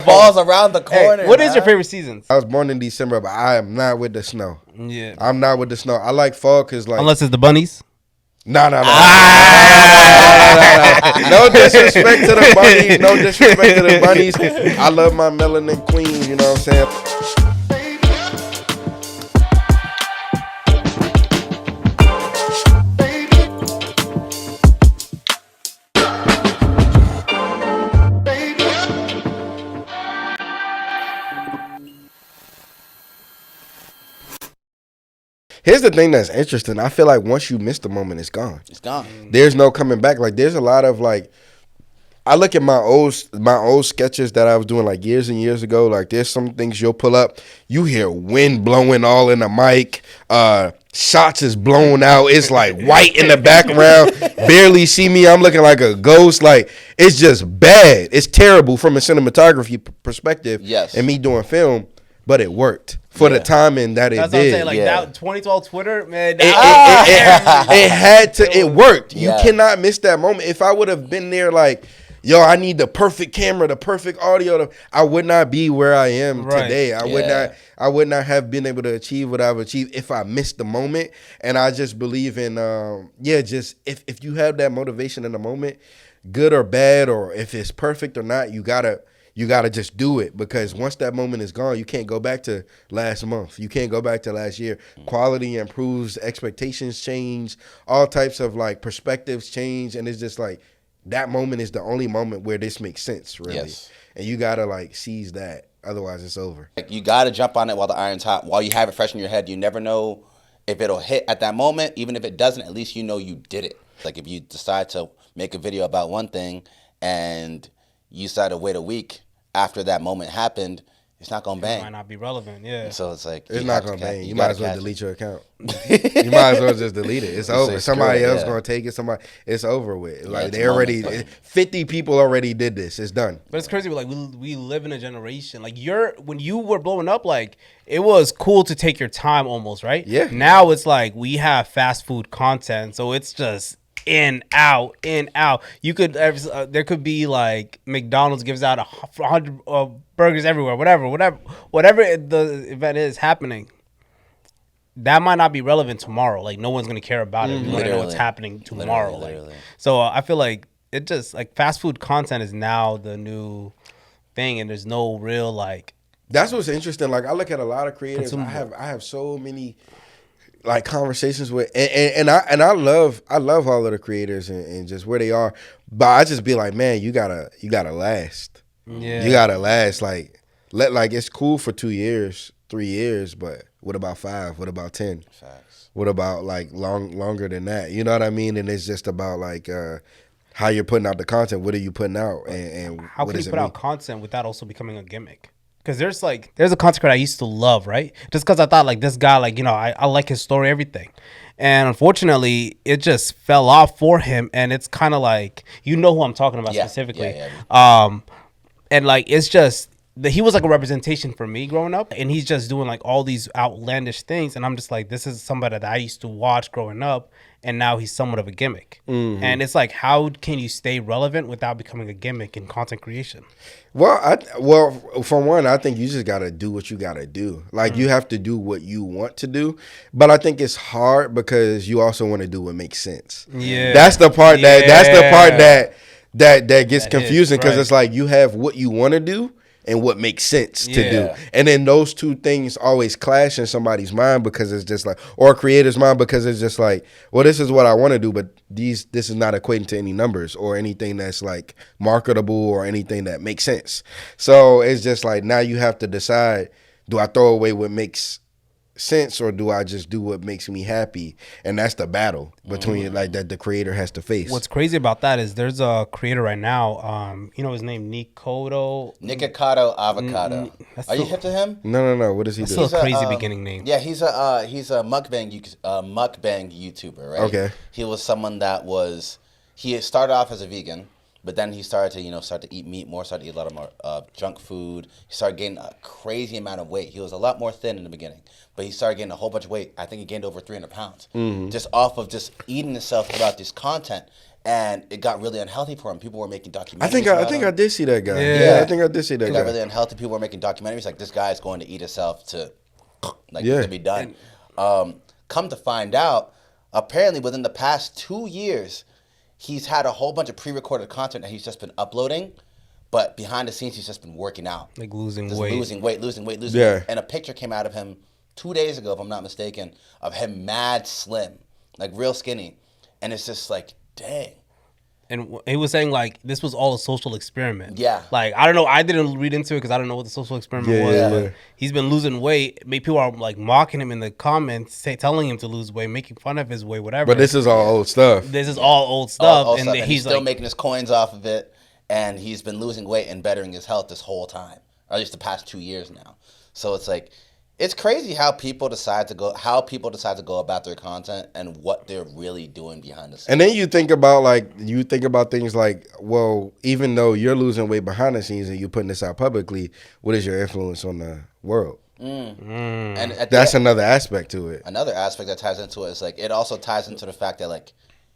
Falls around the corner. Hey, what is your favorite seasons? I was born in December, but I am not with the snow. Yeah, I'm not with the snow. I like fall because like unless it's the bunnies. no. No disrespect to the bunnies. No disrespect to the bunnies. I love my melanin queen. You know what I'm saying? Here's the thing that's interesting. I feel like once you miss the moment, it's gone. It's gone. There's no coming back. Like there's a lot of like, I look at my old sketches that I was doing like years and years ago. Like there's some things you'll pull up, you hear wind blowing all in the mic. Shots is blown out. It's like white in the background. Barely see me. I'm looking like a ghost. Like it's just bad. It's terrible from a cinematography perspective. Yes. And me doing film, but it worked for the timing that it That's did. what I'm saying. Like that 2012 Twitter, man. It had to. It worked. Yeah. You cannot miss that moment. If I would have been there, like, yo, I need the perfect camera, the perfect audio, I would not be where I am today. I would not have been able to achieve what I've achieved if I missed the moment. And I just believe in, just if you have that motivation in the moment, good or bad, or if it's perfect or not, you gotta just do it, because once that moment is gone, you can't go back to last month. You can't go back to last year. Quality improves, expectations change, all types of like perspectives change, and it's just like that moment is the only moment where this makes sense, really. Yes. And you gotta like seize that, otherwise it's over. Like you got to jump on it while the iron's hot, while you have it fresh in your head. You never know if it'll hit at that moment. Even if it doesn't, at least you know you did it. Like if you decide to make a video about one thing and you decide to wait a week after that moment happened, it's not gonna bang. Might not be relevant. Yeah. So it's like It's not gonna bang. You might as well delete your account. it. You might as well just delete it. It's over. It's Somebody good, else yeah. gonna take it. It's over with. Like it's they a already, moment. 50 people already did this. It's done. But it's crazy. Like we live in a generation. Like when you were blowing up, like it was cool to take your time, almost, right? Yeah. Now it's like we have fast food content, so it's just in out. You could there could be like McDonald's gives out 100 burgers everywhere. Whatever the event is happening, that might not be relevant tomorrow. Like no one's gonna care about it. We want to know what's happening tomorrow. Literally. So I feel like it just like fast food content is now the new thing, and there's no real like. That's what's interesting. Like I look at a lot of creators. I have so many like conversations with, and I love all of the creators and just where they are. But I just be like, man, you gotta last. Yeah. You gotta last. Like it's cool for 2 years, 3 years, but what about 5? What about 10? Facts. What about like longer than that? You know what I mean? And it's just about like how you're putting out the content. What are you putting out? And How what can you does it put mean? out content without also becoming a gimmick? Because there's a content creator I used to love, right? Just because I thought like this guy, like, you know, I like his story, everything. And unfortunately, it just fell off for him. And it's kind of like, you know who I'm talking about specifically. Yeah. And like, it's just, he was like a representation for me growing up. And he's just doing like all these outlandish things. And I'm just like, this is somebody that I used to watch growing up. And now he's somewhat of a gimmick. Mm-hmm. And it's like, how can you stay relevant without becoming a gimmick in content creation? Well, for one, I think you just gotta do what you gotta do. Like you have to do what you want to do, but I think it's hard because you also want to do what makes sense. Yeah, that's the part that gets confusing, because right. it's like you have what you want to do and what makes sense to do, and then those two things always clash in somebody's mind, because it's just like, or a creator's mind, because it's just like, well, this is what I want to do, but this is not equating to any numbers or anything that's like marketable or anything that makes sense. So it's just like, now you have to decide, do I throw away what makes sense or do I just do what makes me happy? And that's the battle between like that the creator has to face. What's crazy about that is there's a creator right now, you know his name, Nikocado Avocado. Are you hip to him? No. What does he do? That's still a crazy beginning name. Yeah, he's a mukbang YouTuber, right? Okay. He was someone that he started off as a vegan, But then he started to eat meat more, started to eat a lot of more junk food. He started gaining a crazy amount of weight. He was a lot more thin in the beginning, but he started gaining a whole bunch of weight. I think he gained over 300 pounds just off of just eating himself throughout this content. And it got really unhealthy for him. People were making documentaries. I think I did see that guy. Yeah, I think I did see that guy. It got really unhealthy. People were making documentaries like, this guy's going to eat himself to be done. Come to find out, apparently within the past 2 years, he's had a whole bunch of pre-recorded content that he's just been uploading, but behind the scenes, he's just been working out. Like losing weight. Losing weight. Yeah. And a picture came out of him 2 days ago, if I'm not mistaken, of him mad slim, like real skinny. And it's just like, dang. And he was saying, like, this was all a social experiment. Yeah. Like, I don't know. I didn't read into it because I don't know what the social experiment was. Yeah. But he's been losing weight. People are, like, mocking him in the comments, telling him to lose weight, making fun of his weight, whatever. But this is all old stuff. This is all old stuff. Old stuff. And he's still making his coins off of it. And he's been losing weight and bettering his health this whole time. Or at least the past 2 years now. So it's like, it's crazy how people decide to go about their content and what they're really doing behind the scenes. And then you think about things like, well, even though you're losing weight behind the scenes and you're putting this out publicly, what is your influence on the world? And that's another aspect to it. Another aspect that ties into it is like, it also ties into the fact that like,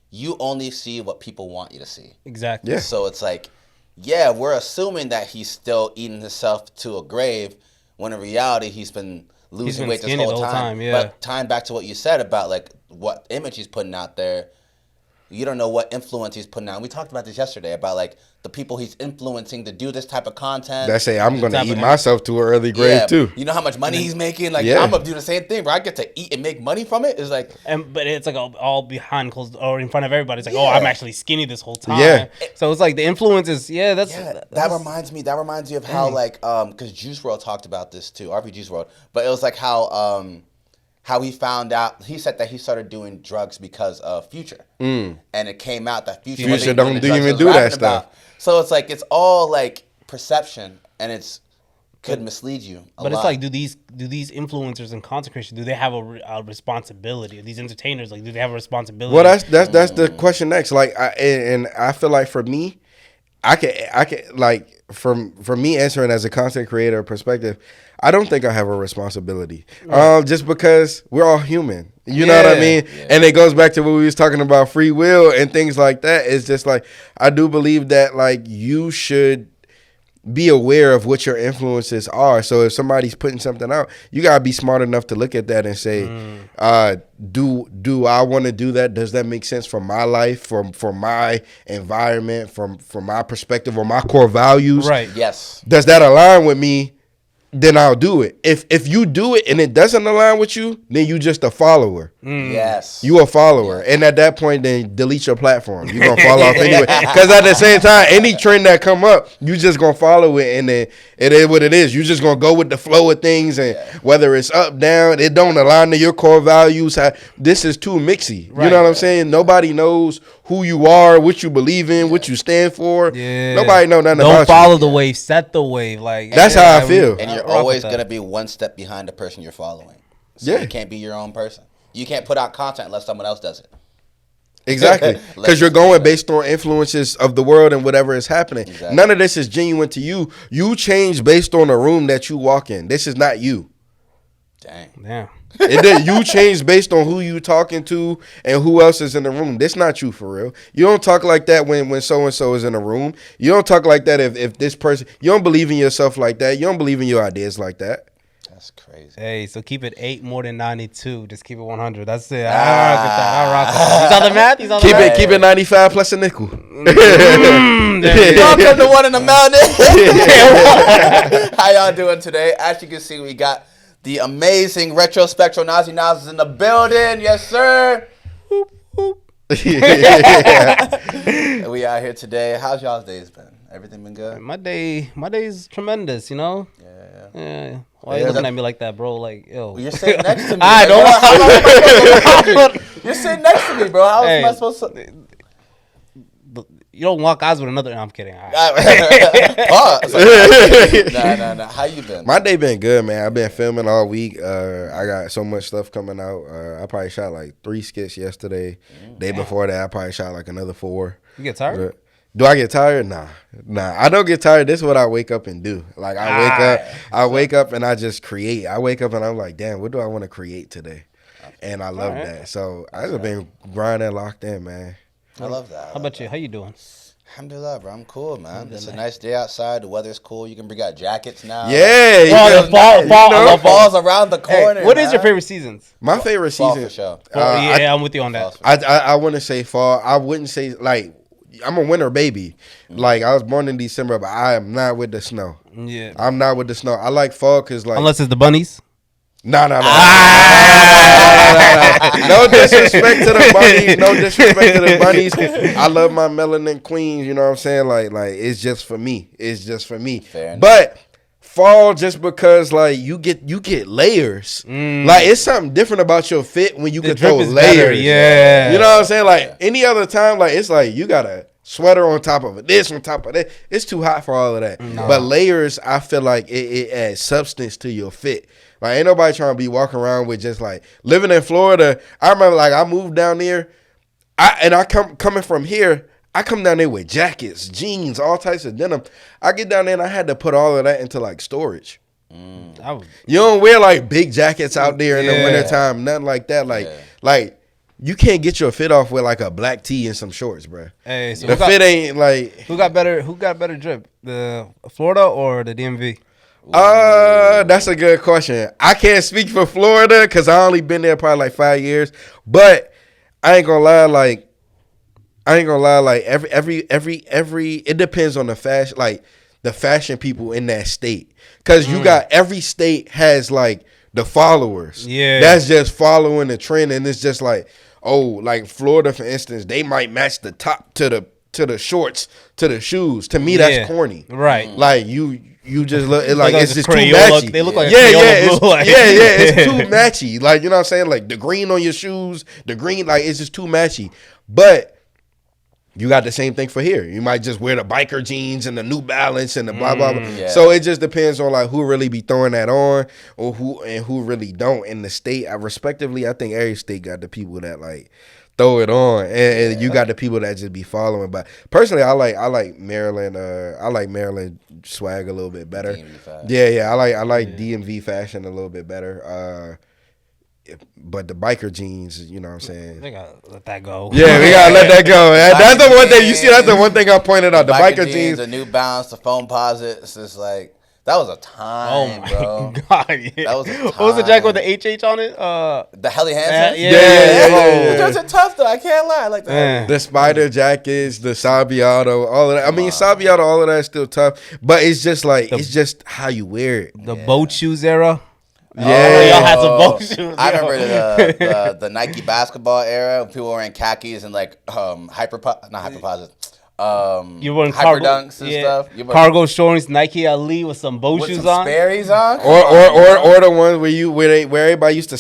you only see what people want you to see. Exactly. Yeah. So it's like, yeah, we're assuming that he's still eating himself to a grave, when in reality he's been losing weight this whole time. Yeah. But tying back to what you said about like what image he's putting out there, you don't know what influence he's putting out. We talked about this yesterday about like the people he's influencing to do this type of content. That say I'm going to eat myself to an early grave too. You know how much money he's making? Like I'm going to do the same thing where I get to eat and make money from it. It's like, but it's like all behind closed or in front of everybody. It's like, oh, I'm actually skinny this whole time. Yeah. So it's like the influence is that reminds me of how like because Juice WRLD talked about this too, RP Juice WRLD, but it was like how he found out. He said that he started doing drugs because of Future, and it came out that Future don't even do that stuff. So it's like it's all like perception, and could mislead you. But it's like, do these influencers and content creators, do they have a responsibility? These entertainers, like, do they have a responsibility? Well, that's the question next. Like, I feel like for me, I can like from me answering as a content creator perspective, I don't think I have a responsibility. Just because we're all human. You know what I mean? Yeah. And it goes back to what we was talking about, free will and things like that. It's just like, I do believe that like you should be aware of what your influences are. So if somebody's putting something out, you gotta be smart enough to look at that and say, do I want to do that? Does that make sense for my life, for my environment, from my perspective or my core values? Right. Yes. Does that align with me? Then I'll do it. If you do it and it doesn't align with you, then you just a follower. Yes. You a follower. Yes. And at that point, then delete your platform. You're going to fall off anyway. Because at the same time, any trend that come up, you just going to follow it. And then it is what it is. You just going to go with the flow of things. And whether it's up, down, it don't align to your core values. This is too mixy. Right. You know what I'm saying? Nobody knows who you are, what you believe in, what you stand for. Yeah. Nobody know nothing about you. Don't follow the wave, set the wave. Like that's how I feel. And you're always going to be one step behind the person you're following. So you can't be your own person. You can't put out content unless someone else does it. Exactly. Because you're going based on influences of the world and whatever is happening. Exactly. None of this is genuine to you. You change based on the room that you walk in. This is not you. Dang. Yeah. You change based on who you talking to and who else is in the room. This not you for real. You don't talk like that when so-and-so is in the room. You don't talk like that if this person, you don't believe in yourself like that. You don't believe in your ideas like that. That's crazy. Hey, so keep it 8 more than 92. Just keep it 100. That's it. I rock with that. I rock with that. You saw the math? You saw the math? Keep it 95 plus a nickel. Welcome to One in the Mountain. How y'all doing today? As you can see, we got the amazing Retro Spectral Nazi Niles is in the building. Yes, sir. We out here today. How's y'all's days been? Everything been good? My day's tremendous, you know? Yeah. Why are you looking at me like that, bro? Like, yo. Well, you're sitting next to me. I don't. You're sitting next to me, bro. How am I supposed to? You don't walk eyes with another. No, I'm kidding. All right. Nah. How you been? My day been good, man. I've been filming all week. I got so much stuff coming out. I probably shot like 3 skits yesterday. Day before that, I probably shot like another 4. You get tired? Do I get tired? Nah. I don't get tired. This is what I wake up and do. Like I wake up and I just create. I wake up and I'm like, damn, what do I want to create today? And I love that. So I've been grinding, locked in, man. I love that. How about you? How you doing? Alhamdulillah, bro. I'm cool, man. It's a nice day outside. The weather's cool. You can bring out jackets now. Yeah. Fall's around the corner. Hey, what is your favorite seasons? My favorite fall season. for sure. I'm with you on that. I want to say fall. I wouldn't say like I'm a winter baby. Like I was born in December, but I am not with the snow. Yeah, I'm not with the snow. I like fall because like unless it's the bunnies. No. No disrespect to the bunnies. No disrespect to the bunnies. I love my melanin queens. You know what I'm saying? Like it's just for me. It's just for me. But fall just because like you get layers. Like it's something different about your fit when you can throw layers. Better, yeah. You know what I'm saying? Like any other time, like it's like you got a sweater on top of it, this on top of that. It's too hot for all of that. No. But layers, I feel like it adds substance to your fit. Like ain't nobody trying to be walking around with just like living in Florida. I remember like I moved down there, coming from here. I come down there with jackets, jeans, all types of denim. I get down there and I had to put all of that into like storage. You don't wear like big jackets out there in the wintertime, nothing like that. Like you can't get your fit off with like a black tee and some shorts, bro. Hey, so the fit ain't like who got better drip, the Florida or the DMV? That's a good question. I can't speak for Florida because I only been there probably like 5 years. But I ain't gonna lie, like every it depends on the fashion, like the fashion people in that state. Cause you got every state has like the followers. Yeah. That's just following the trend, and it's just like, oh, like Florida, for instance, they might match the top to the shorts to the shoes. To me, that's corny. Right. Like you just look like it's just too matchy. They look like it's too matchy. Like you know what I'm saying? Like the green on your shoes, the green, like it's just too matchy. But you got the same thing for here. You might just wear the biker jeans and the New Balance and the blah blah blah. Yeah. So it just depends on like who really be throwing that on or who really don't. In the state, respectively, I think every state got the people that like throw it on, and you got the people that just be following. But personally, I like Maryland. I like Maryland swag a little bit better. Yeah. I like DMV fashion a little bit better. But the biker jeans, you know what I'm saying? They gotta let that go. Yeah, we gotta let that go. That's the one thing. You see, that's the one thing I pointed out. The biker jeans, the New Balance, the foam posits. It's like that was a time, bro. God, yeah. That was a time. What was the jacket with the HH on it? The Helly Hansen? Yeah. Those are tough though. I can't lie. I like that. The spider jackets, the Sabbiato, all of that. I mean, Sabbiato, all of that is still tough, but it's just like it's just how you wear it. The boat shoes era. Yeah, y'all had some boat shoes. I remember the Nike basketball era. People wearing khakis and like hyperposite. You wearing hyper dunks and stuff. Cargo shorts, Nike Ali with some boat shoes on. Sperry's on. Or the ones where everybody used to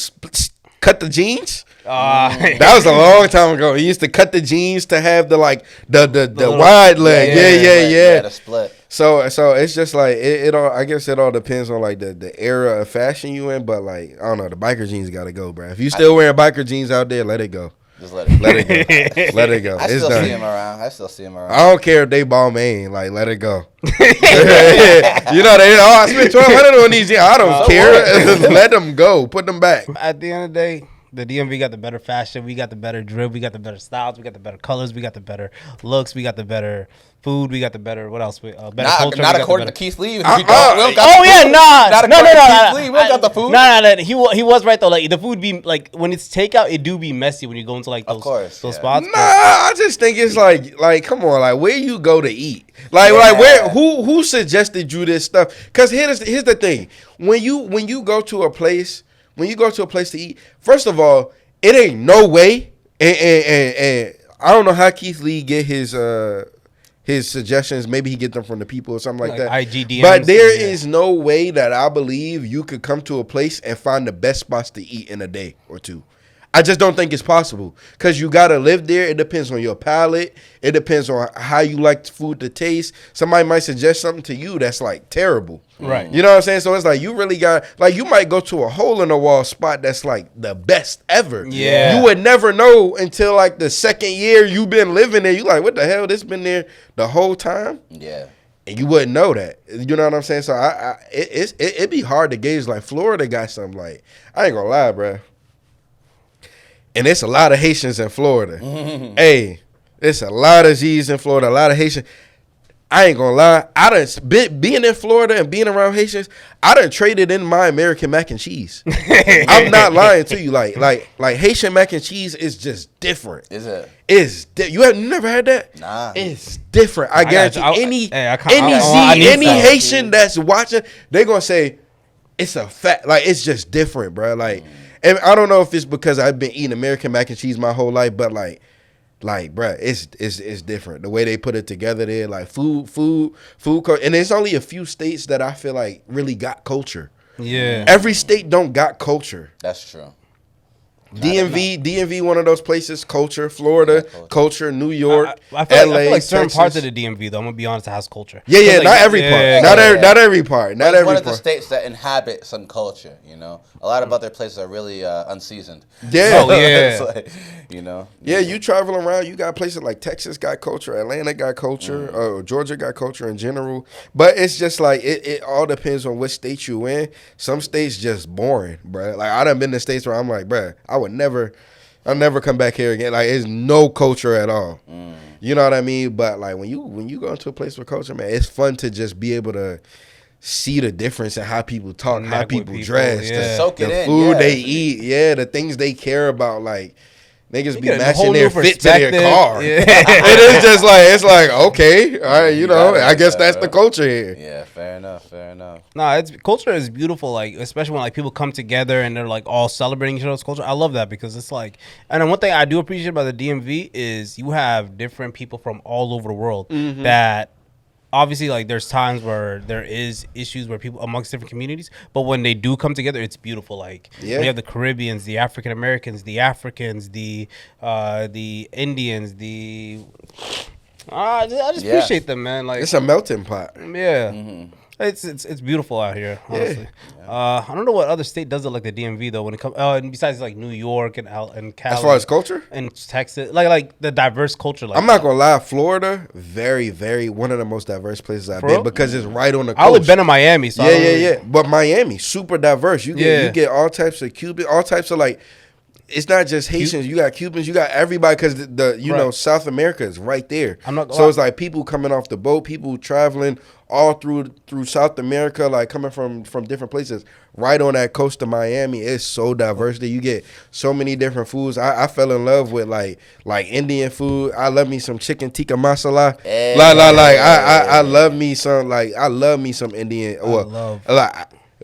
cut the jeans. That was a long time ago. He used to cut the jeans to have the wide leg. Yeah. The split. So it's just like it all. I guess it all depends on like the era of fashion you in. But like I don't know, the biker jeans gotta go, bro. If you still wearing biker jeans out there, let it go. Just let it go. Let it go. I still see him around. I don't care if they Balmain. Like let it go. You know I spent $1,200 on these jeans. I don't care. Let them go. Put them back. At the end of the day, the DMV got the better fashion. We got the better drip. We got the better styles. We got the better colors. We got the better looks. We got the better food. We got the better, what else? Better culture. Not according to Keith Lee. Not according to Keith Lee. We got the food. He was right though. Like the food be like when it's takeout, it do be messy when you go into like those spots. I just think it's like come on, like where you go to eat. Like where who suggested you this stuff? Because here's the thing. When you go to a place to eat, first of all, it ain't no way, and I don't know how Keith Lee get his suggestions. Maybe he get them from the people or something like that. IGDMs, but there is no way that I believe you could come to a place and find the best spots to eat in a day or two. I just don't think it's possible because you gotta live there. It depends on your palate. It depends on how you like food to taste. Somebody might suggest something to you that's like terrible, right? You know what I'm saying? So it's like you really got like you might go to a hole in the wall spot that's like the best ever. Yeah, you would never know until like the second year you've been living there. You like, what the hell? This been there the whole time? Yeah. And you wouldn't know that. You know what I'm saying? So it'd be hard to gauge. Like Florida got something like, I ain't gonna lie, bro. And it's a lot of Haitians in Florida. Hey, it's a lot of G's in Florida, a lot of Haitians. I ain't gonna lie. I done being in Florida and being around Haitians, I done traded in my American mac and cheese. I'm not lying to you. Like Haitian mac and cheese is just different. Is it? You have never had that? Nah. It's different. I guarantee any Haitian that's watching, they gonna say it's a fact. Like it's just different, bro. Like, and I don't know if it's because I've been eating American mac and cheese my whole life, but like, bro, it's different. The way they put it together there, like food, and there's only a few states that I feel like really got culture. Yeah. Every state don't got culture. That's true. DMV, one of those places. Culture, Florida, culture, New York, I LA, feel like certain Texas. parts of the DMV though. I'm gonna be honest, has culture. Yeah, Like, not every part. Not every part. Not it's every one of the part. states that inhabit some culture. You know, a lot of other places are really unseasoned. Yeah. Oh, yeah. It's like, you know. Yeah, you travel around, you got places like Texas got culture, Atlanta got culture, Georgia got culture in general. But it's just like, it all depends on which state you in. Some states just boring, bro. Like, I done been to states where I'm like, bro, I'll never come back here again. Like, it's no culture at all. You know what I mean? But, like, when you go into a place with culture, man, it's fun to just be able to see the difference in how people talk, how people dress, the food they eat, the things they care about, like niggas be matching their fit to their car. Yeah. It is just like, it's like, okay, all right, you know, I guess that's the culture here. Yeah, fair enough. Nah, culture is beautiful, like especially when like people come together and they're like all celebrating each other's culture. I love that because it's like, and then one thing I do appreciate about the DMV is you have different people from all over the world that. Obviously, like there's times where there is issues where people amongst different communities, but when they do come together, it's beautiful. Like when you have the Caribbeans, the African Americans, the Africans, the Indians, I just appreciate them, man. Like it's a melting pot. Yeah. It's beautiful out here, honestly. I don't know what other state does it like the DMV though. When it comes, and besides like New York and Cali, as far as culture and Texas, like the diverse culture. Like I'm not gonna lie, Florida, very, very one of the most diverse places I've been because it's right on the coast. I only been in Miami, so yeah. But Miami, super diverse. You get all types of Cuban, all types of like. It's not just Haitians. You got Cubans. You got everybody because know South America is right there. So it's like people coming off the boat, people traveling all through South America, like coming from different places. Right on that coast of Miami, it's so diverse that you get so many different foods. I fell in love with like Indian food. I love me some chicken tikka masala. I love me some Indian.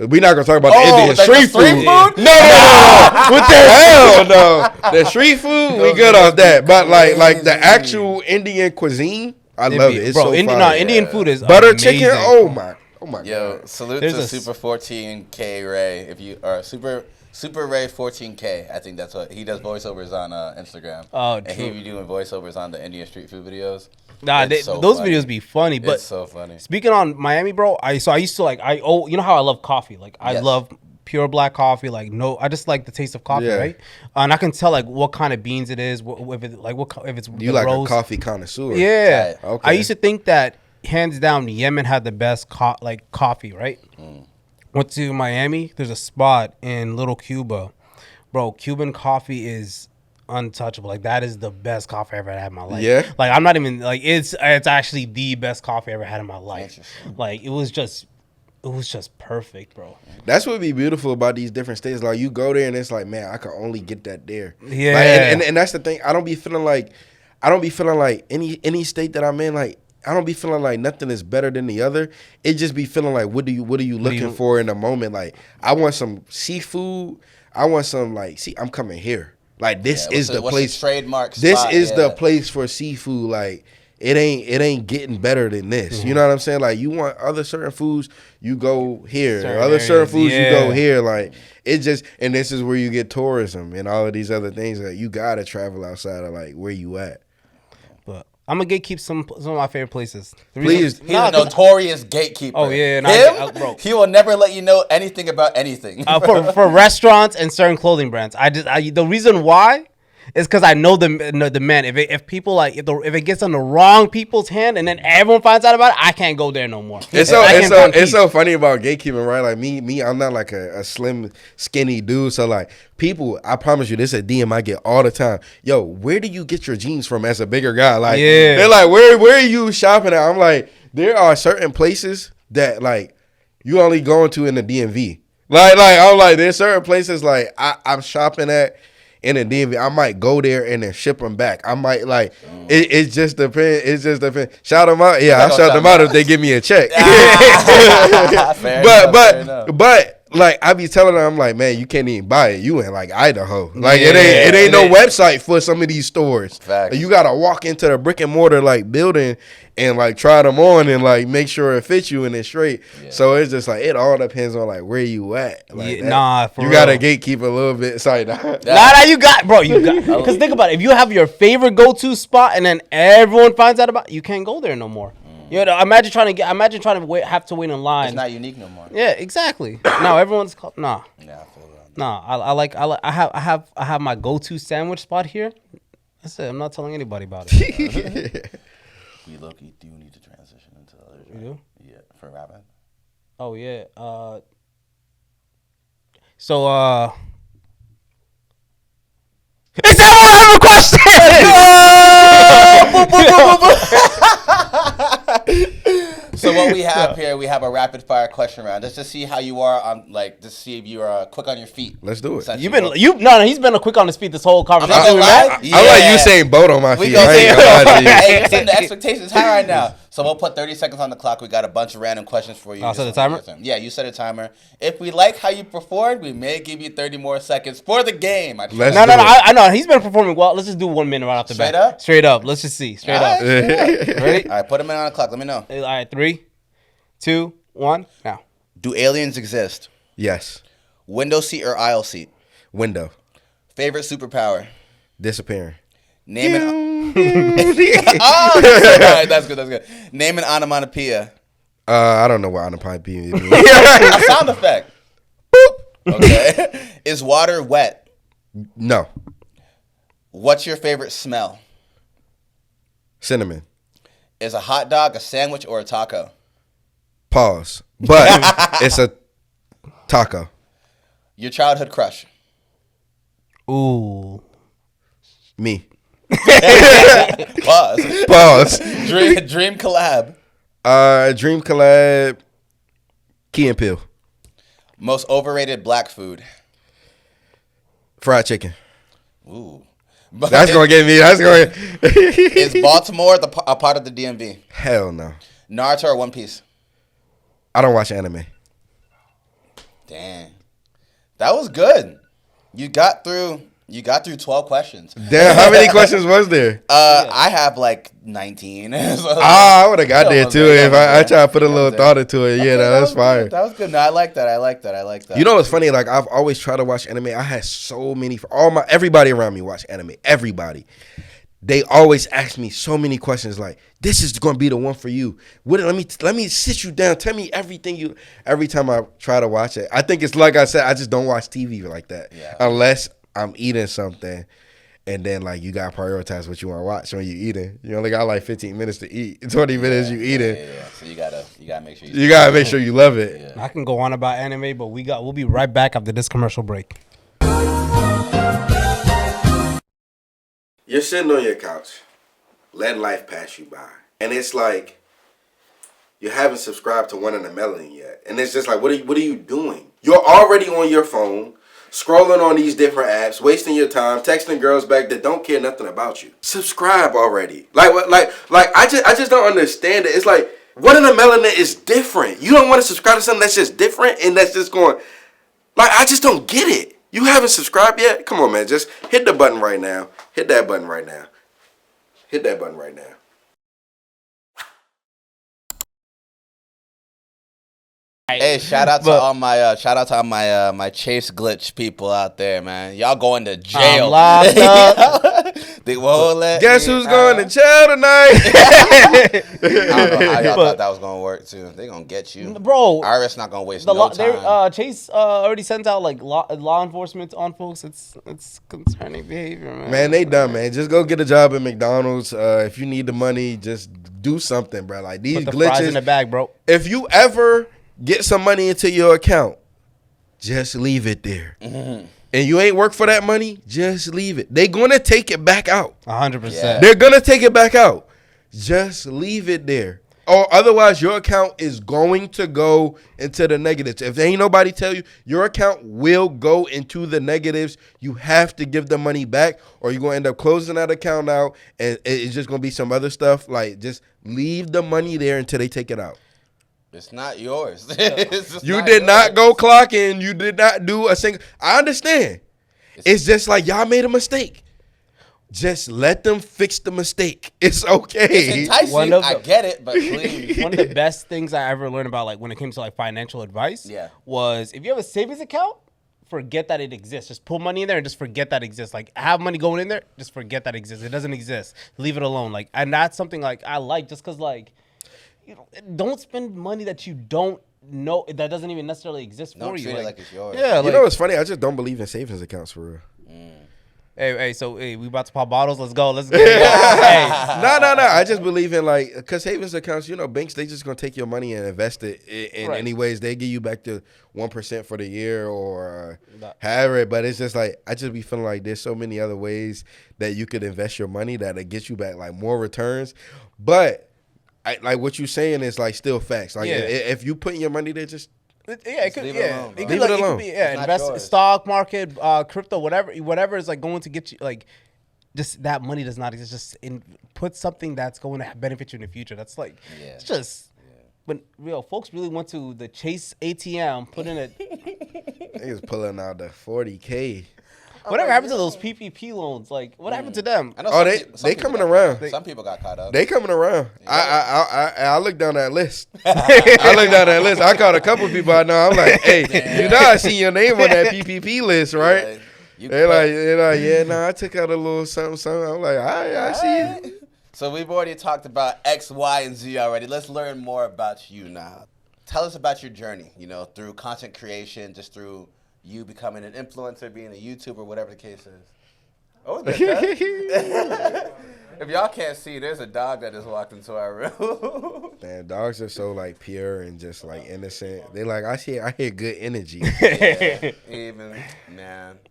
We're not gonna talk about the Indian street food. No. What the hell? No. The street food, we good off that. But like the actual Indian cuisine, I love it. It's so fire. Indian food is butter amazing. chicken. Oh my Yo, salute to Super 14K Ray. If you are Super Ray 14K, I think that's what he does. Voiceovers on Instagram. Oh, and he be doing voiceovers on the Indian street food videos. Nah, those videos be funny, but it's so funny. Speaking on Miami, bro, I used to like you know how I love coffee, like I love pure black coffee, like I just like the taste of coffee, right? And I can tell like what kind of beans it is, if it's you like roast. A coffee connoisseur, yeah. Okay. I used to think that hands down Yemen had the best coffee, right? Went to Miami. There's a spot in Little Cuba, bro. Cuban coffee is untouchable. Like that is the best coffee I ever had in my life. Yeah. Like I'm not even like it's actually the best coffee I ever had in my life. Like it was just perfect, bro. That's what would be beautiful about these different states. Like you go there and it's like, man, I can only get that there. Yeah. Like, and that's the thing. I don't be feeling like any state that I'm in, like I don't be feeling like nothing is better than the other. It just be feeling like what are you looking for in the moment? Like I want some seafood. I want some I'm coming here. Like this is the place. Trademark. This is the place for seafood. Like it ain't getting better than this. You know what I'm saying? Like, you want other certain foods, you go here. Certain foods, you go here. Like, it just, and this is where you get tourism and all of these other things that you gotta travel outside of like where you at. But I'm gonna gatekeep some of my favorite places. Please, he's a notorious gatekeeper. Oh yeah, bro. He will never let you know anything about anything. For restaurants and certain clothing brands. The reason why is because I know the men. If people like if it gets on the wrong people's hand and then everyone finds out about it, I can't go there no more. It's so funny about gatekeeping, right? Like me, I'm not like a slim, skinny dude. So like people, I promise you, this is a DM I get all the time. Yo, where do you get your jeans from as a bigger guy? Like they're like, where are you shopping at? I'm like, there are certain places that like you only going to in the DMV. Like I'm like, there's certain places like I'm shopping at in the DMV. I might go there and then ship them back. I might like it just depends. It just depends. Shout them out. Yeah, I'll shout them out if they give me a check. But like I be telling them, I'm like, man, you can't even buy it. You in like Idaho. Like it ain't no website for some of these stores. Like, you gotta walk into the brick and mortar like building and like try them on and like make sure it fits you and it's straight. Yeah. So it's just like it all depends on like where you at. Like, you real. Gotta gatekeep a little bit. Sorry, you got because think about it. If you have your favorite go-to spot and then everyone finds out about it, you can't go there no more. You know, imagine trying to have to wait in line. It's not unique no more. Yeah, exactly. No, everyone's nah. Yeah, I feel that. Nah, I have my go-to sandwich spot here. That's it. I'm not telling anybody about it. We low-key do need to transition into the other. You do? Yeah, for rapping. Oh yeah. Is that one a question? So what we have here, we have a rapid fire question round. Just to see how you are on, like, to see if you are quick on your feet. Let's do it. He's been a quick on his feet this whole conversation. I'm like Usain Bolt on my feet. Hey, you're setting the expectations high right now. So we'll put 30 seconds on the clock. We got a bunch of random questions for you. I'll set the timer? Yeah, you set a timer. If we like how you performed, we may give you 30 more seconds for the game. I know. He's been performing well. Let's just do 1 minute right off the bat. Straight up? Let's just see. Straight up. Ready? All right, put a minute on the clock. Let me know. All right, 3, 2, 1, now. Do aliens exist? Yes. Window seat or aisle seat? Window. Favorite superpower? Disappearing. Name it. Oh, that's good. Name an onomatopoeia. I don't know what onomatopoeia means. A sound effect. Boop. Okay. Is water wet? No. What's your favorite smell? Cinnamon. Is a hot dog a sandwich or a taco? Pause. But it's a taco. Your childhood crush? Ooh. Me. Pause. Dream collab. Dream collab. Key and Peele. Most overrated black food. Fried chicken. Ooh. That's gonna get me. Is Baltimore a part of the DMV? Hell no. Naruto or One Piece? I don't watch anime. Damn. That was good. You got through 12 questions. Damn, how many questions was there? I have like 19. I would have got there too if I try to put a little thought into it. Yeah, that's fire. That was good. No, I like that. You know what's funny? Like, I've always tried to watch anime. I had so many. Everybody around me watch anime. Everybody. They always ask me so many questions like, this is going to be the one for you. Let me sit you down. Tell me everything every time I try to watch it. I think it's like I said, I just don't watch TV like that. Yeah. Unless I'm eating something and then like you got to prioritize what you want to watch when you eating. You only got like 15 minutes to eat. 20 minutes you eating. Yeah. So you got to make sure you got to make sure you love it. Yeah. I can go on about anime, but we'll be right back after this commercial break. You're sitting on your couch, letting life pass you by. And it's like, you haven't subscribed to one of the Melanin yet. And it's just like, what are you doing? You're already on your phone, scrolling on these different apps, wasting your time, texting girls back that don't care nothing about you. Subscribe already. I just don't understand it. It's like, what in the Melanin is different? You don't want to subscribe to something that's just different and that's just going, like, I just don't get it. You haven't subscribed yet? Come on, man. Just hit the button right now. Hit that button right now. Hit that button right now. Hey, shout out to all my my Chase glitch people out there, man. Y'all going to jail. I'm locked up. They won't let Guess me who's out. going to jail tonight? I don't know how y'all thought that was gonna work too. They gonna get you, Bro. IRS not gonna waste no time. Chase already sent out like law enforcement on folks. It's concerning behavior, man. Man, they done, man. Just go get a job at McDonald's. If you need the money, just do something, bro. Like these Put the glitches fries in the bag, bro. If you ever get some money into your account, just leave it there. Mm-hmm. And you ain't work for that money, just leave it. They gonna take it back out. 100%. They're gonna take it back out. Just leave it there. Or otherwise, your account is going to go into the negatives. If ain't nobody tell you, your account will go into the negatives. You have to give the money back, or you're gonna end up closing that account out, and it's just gonna be some other stuff. Like, just leave the money there until they take it out. It's not yours. You did not go clock in. You did not do a single. I understand. It's just like y'all made a mistake. Just let them fix the mistake. It's okay. It's enticing. I get it, but please. One of the best things I ever learned about, like when it came to like financial advice, was if you have a savings account, forget that it exists. Just put money in there and just forget that it exists. Like have money going in there, just forget that it exists. It doesn't exist. Leave it alone. Like, and that's something like I like just because like. You know, don't spend money that you don't know that doesn't even necessarily exist for you. Treat it like it's yours. Yeah, you know what's funny? I just don't believe in savings accounts for real. Hey, we about to pop bottles. Let's go. Let's get it. Hey. No. I just believe in like, because savings accounts, you know, banks, they just gonna take your money and invest it in any ways. They give you back to 1% for the year or however. But it's just like, I just be feeling like there's so many other ways that you could invest your money that it gets you back like more returns. But like what you're saying is like still facts. Like if you put your money there, just it could leave it alone. Leave it alone. Invest stock market, crypto, whatever is like going to get you like. Just that money does not exist. Just put something that's going to benefit you in the future. That's like it's just when folks really went to the Chase ATM, put in a. Niggas pulling out the 40K. Whatever happened to those PPP loans? Like, what happened to them? I know they coming around. Some people got caught up. They coming around. Yeah. I look down that list. I caught a couple people I know. I'm like, hey, you know I see your name on that PPP list, right? Yeah, they're like, yeah, nah, I took out a little something. I'm like, I see you. So we've already talked about X, Y, and Z already. Let's learn more about you now. Tell us about your journey, through content creation, just through you becoming an influencer, being a YouTuber, whatever the case is. Oh, if y'all can't see, there's a dog that just walked into our room. Man, dogs are so like pure and just like innocent. They like I hear good energy.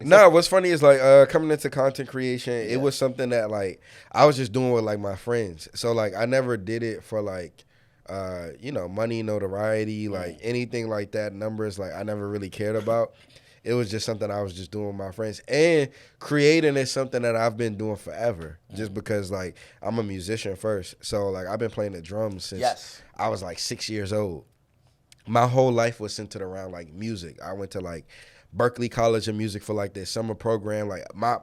No, what's funny is like coming into content creation, it was something that like I was just doing with like my friends. So like I never did it for like money, notoriety, like anything like that, numbers, like I never really cared about. It was just something I was just doing with my friends. And creating is something that I've been doing forever just because, like, I'm a musician first. So, like, I've been playing the drums since I was, like, 6 years old. My whole life was centered around, like, music. I went to, like, Berklee College of Music for, like, their summer program. Like,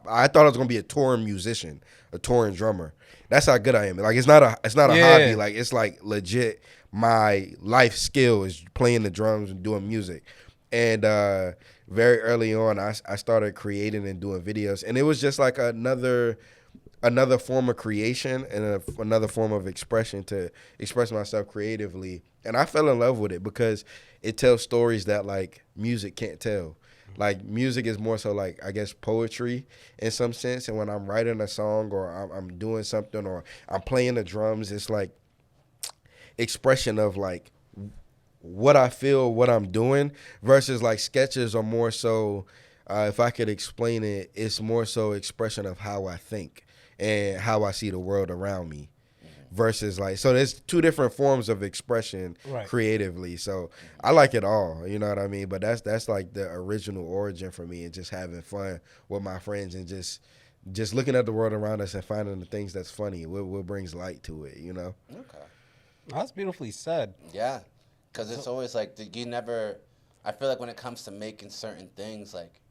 I thought I was going to be a touring musician, a touring drummer. That's how good I am. Like, it's not a hobby. Like, it's, like, legit my life skill is playing the drums and doing music. And very early on, I started creating and doing videos. And it was just like another form of creation and another form of expression to express myself creatively. And I fell in love with it because it tells stories that, like, music can't tell. Like, music is more so, like, I guess, poetry in some sense. And when I'm writing a song or I'm doing something or I'm playing the drums, it's, like, expression of, like, what I feel, what I'm doing, versus like sketches are more so, if I could explain it, it's more so expression of how I think and how I see the world around me. Versus like, so there's two different forms of expression creatively. So I like it all, you know what I mean? But that's like the original origin for me, and just having fun with my friends and just looking at the world around us and finding the things that's funny, what brings light to it, you know? Okay. That's beautifully said. Yeah. Because it's always like, I feel like when it comes to making certain things, like,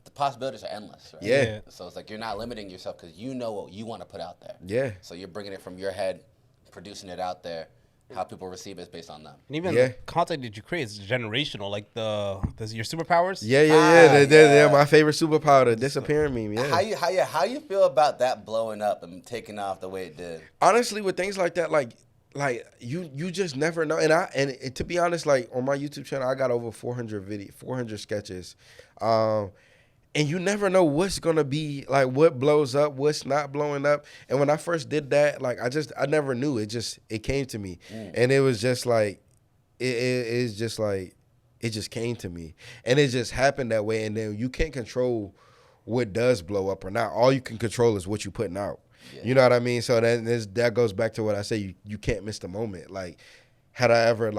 the possibilities are endless, right? Yeah. So it's like you're not limiting yourself because you know what you want to put out there. Yeah. So you're bringing it from your head, producing it out there, how people receive it is based on them. And even the content that you create is generational, like your superpowers. Yeah. My favorite superpower, the disappearing meme. Yeah. How you feel about that blowing up and taking off the way it did? Honestly, with things like that, like you just never know. And to be honest, like on my YouTube channel, I got over 400 sketches. And you never know what's gonna be, like, what blows up, what's not blowing up. And when I first did that, like, I never knew. It came to me, and it was just like, it just came to me, and it just happened that way. And then you can't control what does blow up or not. All you can control is what you're putting out. Yeah. You know what I mean? So that goes back to what I say. You can't miss the moment. Like, had I ever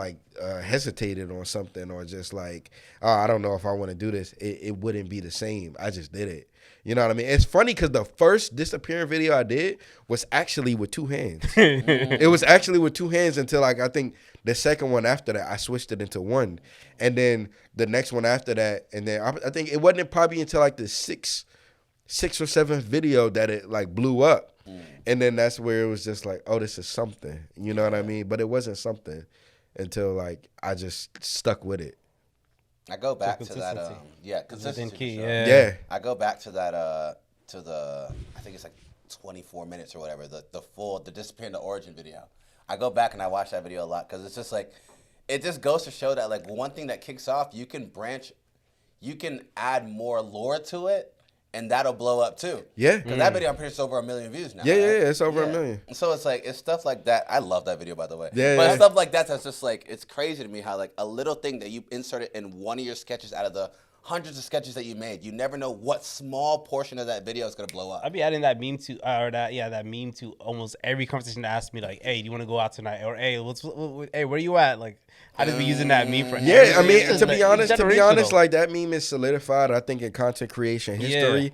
hesitated on something or just like, oh, I don't know if I want to do this, it wouldn't be the same. I just did it. You know what I mean? It's funny because the first disappearing video I did was actually with 2 hands. It was actually with 2 hands until I think the second one after that, I switched it into 1. And then the next one after that, and then I think it wasn't probably until like the 6th or 7th video that it like blew up. And then that's where it was just like, oh, this is something. You know what I mean? But it wasn't something until like I just stuck with it. I go back to that. Consistency. Yeah. I go back to that. I think it's like 24 minutes or whatever. The disappearing the origin video. I go back and I watch that video a lot because it's just like, it just goes to show that like one thing that kicks off, you can add more lore to it. And that'll blow up too. Yeah. Because that video, I'm pretty sure, it's over 1 million views now. Yeah, right? It's over 1 million. So it's like, it's stuff like that. I love that video, by the way. But stuff like that's just like, it's crazy to me how like a little thing that you inserted in one of your sketches out of the hundreds of sketches that you made, you never know what small portion of that video is gonna blow up. I'd be adding that meme to that meme to almost every conversation that asks me like, "Hey, do you want to go out tonight?" Or "Hey, hey, where you at?" Like, I just be using that meme for I mean, to be honest, like that meme is solidified, I think, in content creation history.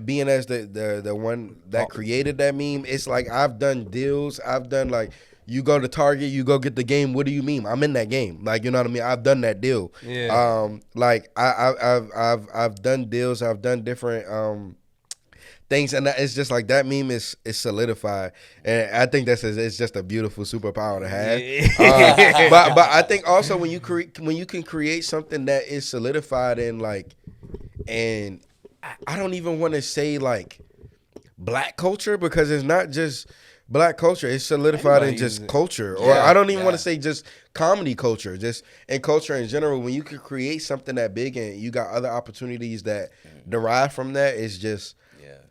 Being as the one that created that meme, it's like I've done deals, I've done like. You go to Target, you go get the game. What do you mean? I'm in that game. Like, you know what I mean? I've done that deal. Yeah. Like I've done deals. I've done different things, and it's just like that meme is solidified, and I think it's just a beautiful superpower to have. But I think also when you can create something that is solidified in like, and I don't even want to say like Black culture because it's not just. Black culture is solidified in just culture, or I don't even want to say just comedy culture, just in culture in general. When you can create something that big and you got other opportunities that derive from that, it's just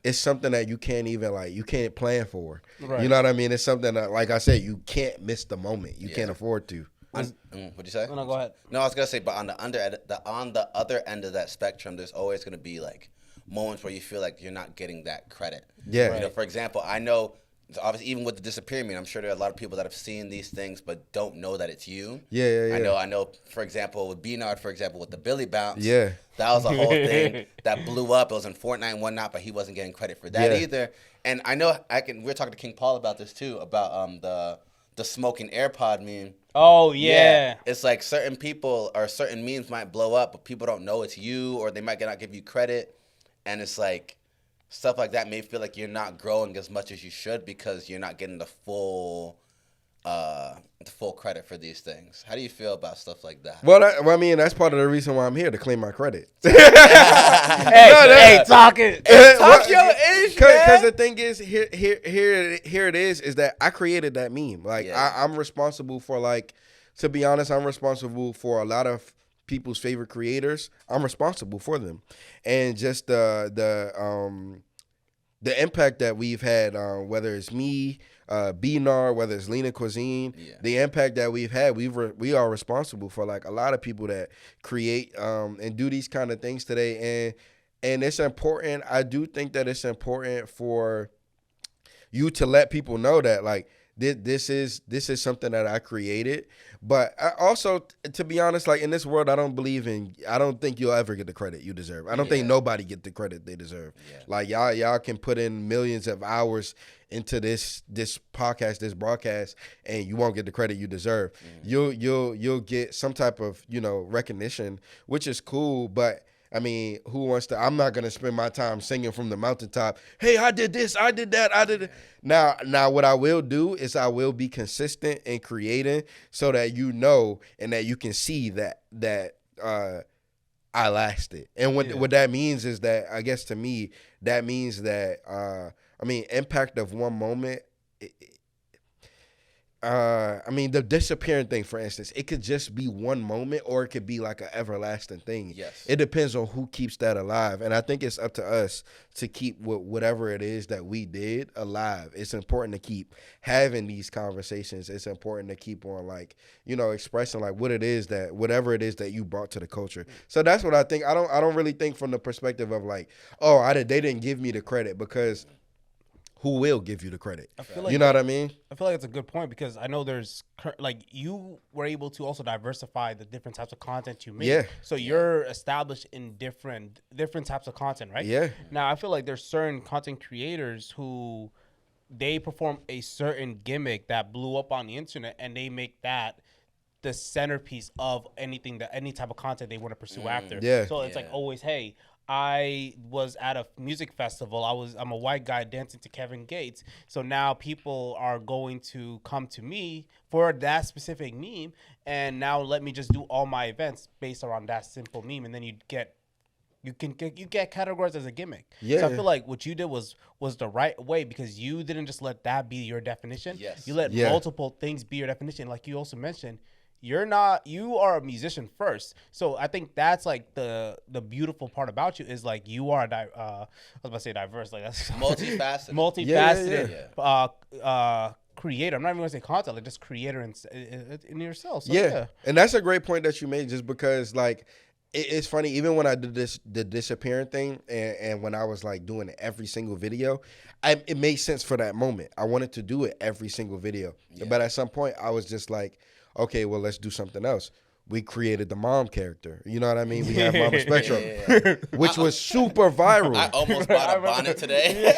it's something that you can't even you can't plan for. Right. You know what I mean? It's something that, like I said, you can't miss the moment. You can't afford to. What'd you say? No, go ahead. No, I was gonna say, but on the other end of that spectrum, there's always gonna be like moments where you feel like you're not getting that credit. Yeah. You know, for example, I know. So obviously, even with the disappearing meme, I'm sure there are a lot of people that have seen these things but don't know that it's you. Yeah. I know. For example, with Beanard, with the Billy bounce. Yeah. That was a whole thing that blew up. It was in Fortnite and whatnot, but he wasn't getting credit for that either. And I know we were talking to King Paul about this too, about the smoking AirPod meme. Oh yeah. It's like certain people or certain memes might blow up, but people don't know it's you, or they might not give you credit, and it's like. Stuff like that may feel like you're not growing as much as you should because you're not getting the full credit for these things. How do you feel about stuff like that? Well, I mean, that's part of the reason why I'm here, to claim my credit. Hey, talk your ish, because the thing is, here it is that I created that meme. Like, I'm responsible for, like, to be honest, I'm responsible for a lot of people's favorite creators. I'm responsible for them, and just the impact that we've had, whether it's me, Bnar, whether it's Lena Cuisine, the impact that we've had, we are responsible for like a lot of people that create and do these kind of things today, and it's important. I do think that it's important for you to let people know that like. This is something that I created, but I also, to be honest, like in this world, I don't think you'll ever get the credit you deserve. I don't think nobody get the credit they deserve. Yeah. Like y'all can put in millions of hours into this podcast, this broadcast, and you won't get the credit you deserve. You'll get some type of recognition, which is cool, but I mean, who wants to? I'm not gonna spend my time singing from the mountaintop. Hey, I did this, I did that, I did it. Now, what I will do is I will be consistent in creating, so that you know and that you can see that I lasted. And what that means is that, I guess to me, that means that I mean, impact of one moment. I mean, the disappearing thing, for instance, it could just be one moment, or it could be like an everlasting thing. Yes. It depends on who keeps that alive. And I think it's up to us to keep whatever it is that we did alive. It's important to keep having these conversations. It's important to keep on, like, you know, expressing like what it is that, whatever it is that you brought to the culture. So that's what I think. I don't really think from the perspective of like, oh, they didn't give me the credit, because who will give you the credit? I feel like you know what I mean? I feel like it's a good point, because I know there's like, you were able to also diversify the different types of content you make. Yeah. So you're established in different types of content, right? Yeah. Now I feel like there's certain content creators who they perform a certain gimmick that blew up on the internet, and they make that the centerpiece of any type of content they want to pursue after. Yeah. So it's like always, hey, I was at a music festival. I'm a white guy dancing to Kevin Gates. So now people are going to come to me for that specific meme, and now let me just do all my events based around that simple meme, and then you get categorized as a gimmick. Yeah. So I feel like what you did was the right way, because you didn't just let that be your definition. Yes. You let multiple things be your definition. Like you also mentioned, you are a musician first. So I think that's like the beautiful part about you, is like you are I was about to say diverse, like that's multifaceted creator. I'm not even gonna say content, like just creator in yourself. So, yeah. And that's a great point that you made, just because like it's funny, even when I did the disappearing thing, and when I was like doing every single video, it made sense for that moment. I wanted to do it every single video. Yeah. But at some point I was just like, okay, well, let's do something else. We created the mom character. You know what I mean? We have Mama Spectrum, which was super viral. I almost bought a bonnet today.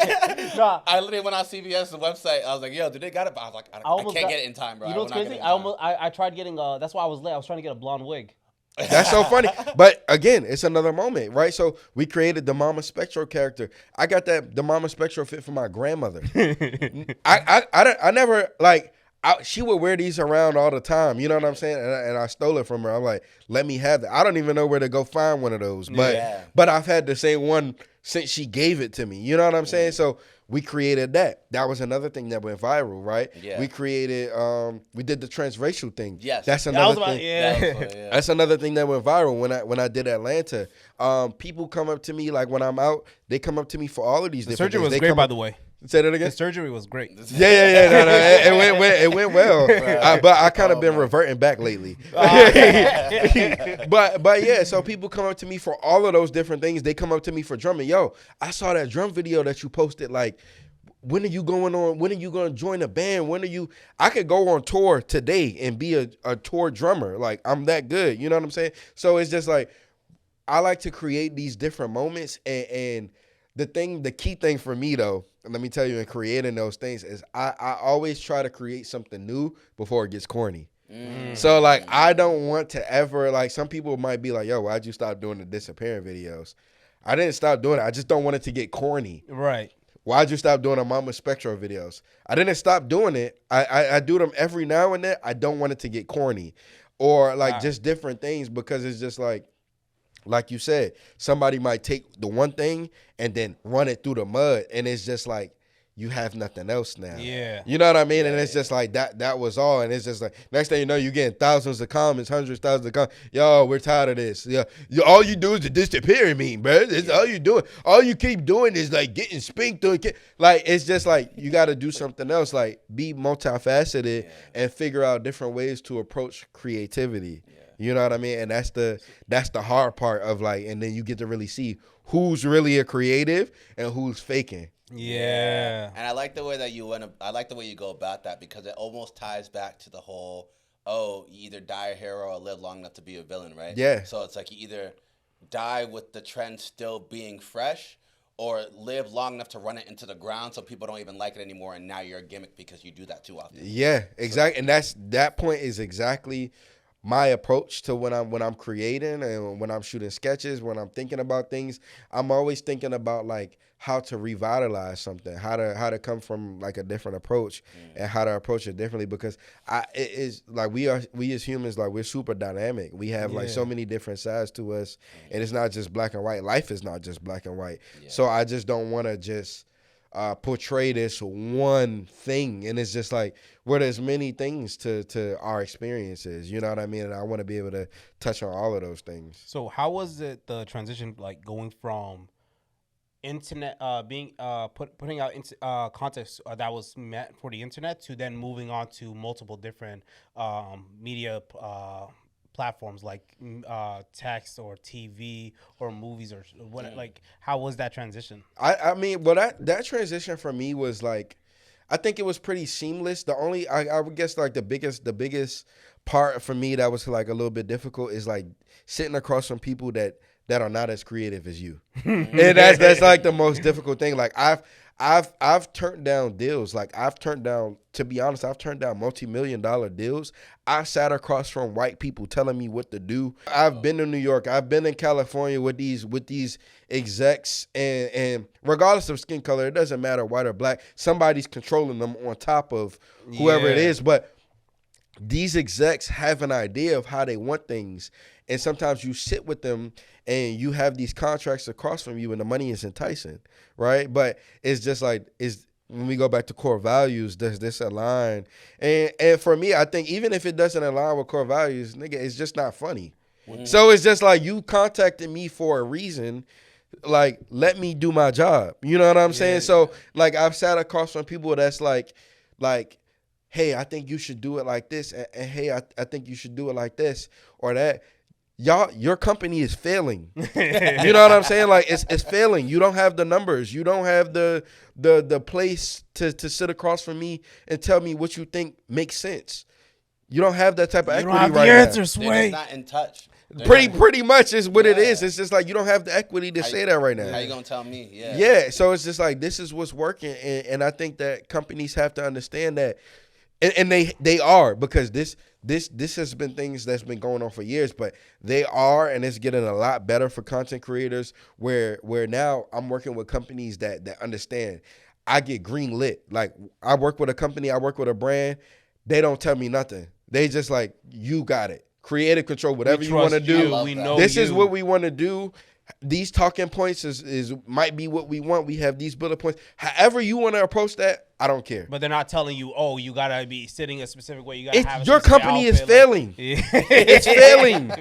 I literally went on CVS, the website. I was like, yo, did they got it? I was like, I can't get it in time, bro. You know what's crazy? I tried getting, that's why I was late. I was trying to get a blonde wig. That's so funny. But again, it's another moment, right? So we created the Mama Spectro character. I got the Mama Spectro fit for my grandmother. I never, like, she would wear these around all the time. You know what I'm saying? And I stole it from her. I'm like, let me have that. I don't even know where to go find one of those. But I've had the same one since she gave it to me. You know what I'm saying? So we created that. That was another thing that went viral, right? Yeah. We created, we did the transracial thing. Yes. That's another thing. That's another thing that went viral when I did Atlanta. People come up to me, like when I'm out, they come up to me for all of these different things. The surgery was great, by the way. Say that again? The surgery was great. Yeah. No, it went well. But I kind of been reverting back lately. But yeah, so people come up to me for all of those different things. They come up to me for drumming. Yo, I saw that drum video that you posted. Like, when are you going on? When are you going to join a band? I could go on tour today and be a tour drummer. Like, I'm that good. You know what I'm saying? So it's just like, I like to create these different moments. And the key thing for me, though, let me tell you, in creating those things, is I always try to create something new before it gets corny. So, like, I don't want to ever, like, some people might be like, yo, why'd you stop doing the disappearing videos? I didn't stop doing it. I just don't want it to get corny. Right. Why'd you stop doing the Mama Spectro videos? I didn't stop doing it. I do them every now and then. I don't want it to get corny, or like just different things, because it's just like you said, somebody might take the one thing and then run it through the mud, and it's just like, you have nothing else now. Yeah. You know what I mean? And it's just like that was all. And it's just like, next thing you know, you're getting thousands of comments, hundreds of thousands of comments. Yo, we're tired of this. Yeah. All you do is the disappearing meme, bro. That's all you doing. All you keep doing is like getting spinked. Like, it's just like, you got to do something else. Like, be multifaceted and figure out different ways to approach creativity. Yeah. You know what I mean? And that's the hard part of, like, and then you get to really see who's really a creative and who's faking. Yeah. And I like the way that you go about that, because it almost ties back to the whole, you either die a hero or live long enough to be a villain, right? Yeah. So it's like, you either die with the trend still being fresh, or live long enough to run it into the ground so people don't even like it anymore, and now you're a gimmick because you do that too often. Yeah, exactly. And that point is exactly my approach to when I'm creating and when I'm shooting sketches, when I'm thinking about things, I'm always thinking about like how to revitalize something, how to come from like a different approach and how to approach it differently, because it is like we as humans, like we're super dynamic. We have like so many different sides to us, and it's not just black and white. Life is not just black and white. So I just don't want to just portray this one thing, and it's just like where there's many things to our experiences, you know what I mean? And I want to be able to touch on all of those things. So how was it the transition, like going from internet putting out content that was meant for the internet to then moving on to multiple different media platforms like text or TV or movies or what? Like, how was that transition? I mean, well, that transition for me was like, I think it was pretty seamless. The only I would guess like the biggest part for me that was like a little bit difficult is like sitting across from people that are not as creative as you, and that's like the most difficult thing. Like I've turned down deals. Like to be honest, I've turned down multi-million-dollar deals. I sat across from white people telling me what to do. I've been to New York. I've been in California with these execs, and regardless of skin color, it doesn't matter, white or black, somebody's controlling them on top of whoever it is. But these execs have an idea of how they want things. And sometimes you sit with them and you have these contracts across from you and the money is enticing, right? But it's just like, when we go back to core values, does this align? And for me, I think even if it doesn't align with core values, nigga, it's just not funny. So it's just like, you contacted me for a reason. Like, let me do my job. You know what I'm saying? So like, I've sat across from people that's like, hey, I think you should do it like this. And hey, I think you should do it like this or that. Your company is failing. You know what I'm saying? Like, it's failing. You don't have the numbers. You don't have the place to sit across from me and tell me what you think makes sense. You don't have that type of equity right now. You don't have the answer, Sway. They're not in touch. Pretty much is what it is. It's just like, you don't have the equity to say that right now. How you gonna tell me? Yeah. So it's just like, this is what's working, and I think that companies have to understand that, and they are, because this has been things that's been going on for years, but they are, and it's getting a lot better for content creators. Where now I'm working with companies that understand. I get green lit. Like, I work with a company, I work with a brand. They don't tell me nothing. They just like, you got it. Creative control, whatever you want to do. We know this is what we want to do. These talking points is might be what we want. We have these bullet points. However you want to approach that, I don't care. But they're not telling you, oh, you gotta be sitting a specific way. You gotta have your company is failing. It's failing.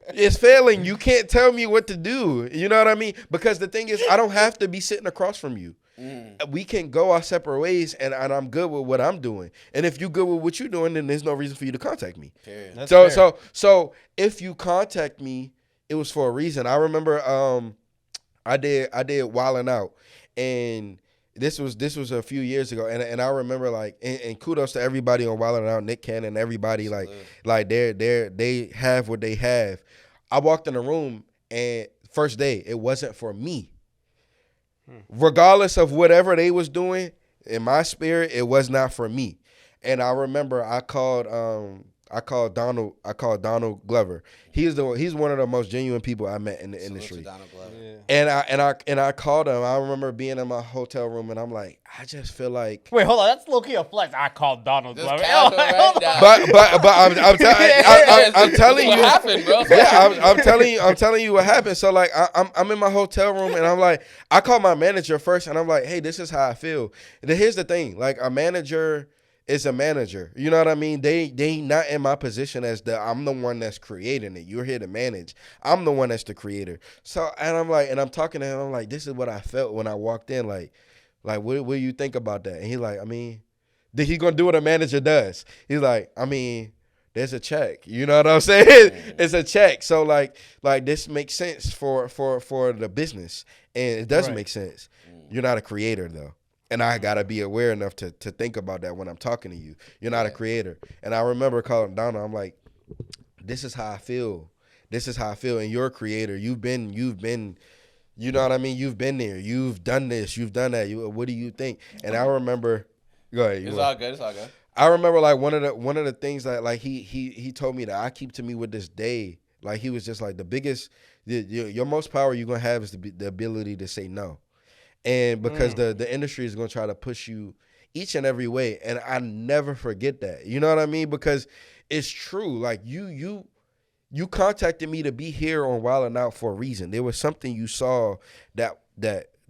It's failing. You can't tell me what to do. You know what I mean? Because the thing is, I don't have to be sitting across from you. We can go our separate ways, and I'm good with what I'm doing. And if you're good with what you're doing, then there's no reason for you to contact me. So if you contact me, it was for a reason. I remember I did Wildin' Out, and this was a few years ago, and I remember like, and kudos to everybody on Wildin' Out, Nick Cannon, everybody, like they have what they have. I walked in the room, and first day, it wasn't for me. Regardless of whatever they was doing, in my spirit, it was not for me. And I remember I called Donald Glover. He's one of the most genuine people I met in the industry. Yeah. And I called him. I remember being in my hotel room, and I'm like, I just feel like, wait, hold on, that's low key a flex. I called Donald Glover. But I'm telling you what happened, bro. Yeah, I'm telling you what happened. So like, I'm in my hotel room, and I'm like, I called my manager first, and I'm like, hey, this is how I feel. And here's the thing, like, a manager is a manager. You know what I mean? They not in my position as I'm the one that's creating it. You're here to manage. I'm the one that's the creator. So, and I'm like, and I'm talking to him, I'm like, this is what I felt when I walked in. Like what do you think about that? And he's like, I mean, he's gonna do what a manager does. He's like, I mean, there's a check. You know what I'm saying? It's a check. So like this makes sense for the business. And it doesn't make sense. You're not a creator though. And I got to be aware enough to think about that when I'm talking to you. You're not a creator. And I remember calling Donna. I'm like, this is how I feel. This is how I feel. And you're a creator. You've been, you know what I mean? You've been there. You've done this. You've done that. What do you think? And I remember, go ahead. It's all good. I remember like one of the things that like he told me that I keep to me with this day. Like he was just like your most power you're gonna have is the ability to say no, and because the industry is gonna try to push you each and every way, and I never forget that. You know what I mean? Because it's true. Like you contacted me to be here on Wild 'N Out for a reason. There was something you saw that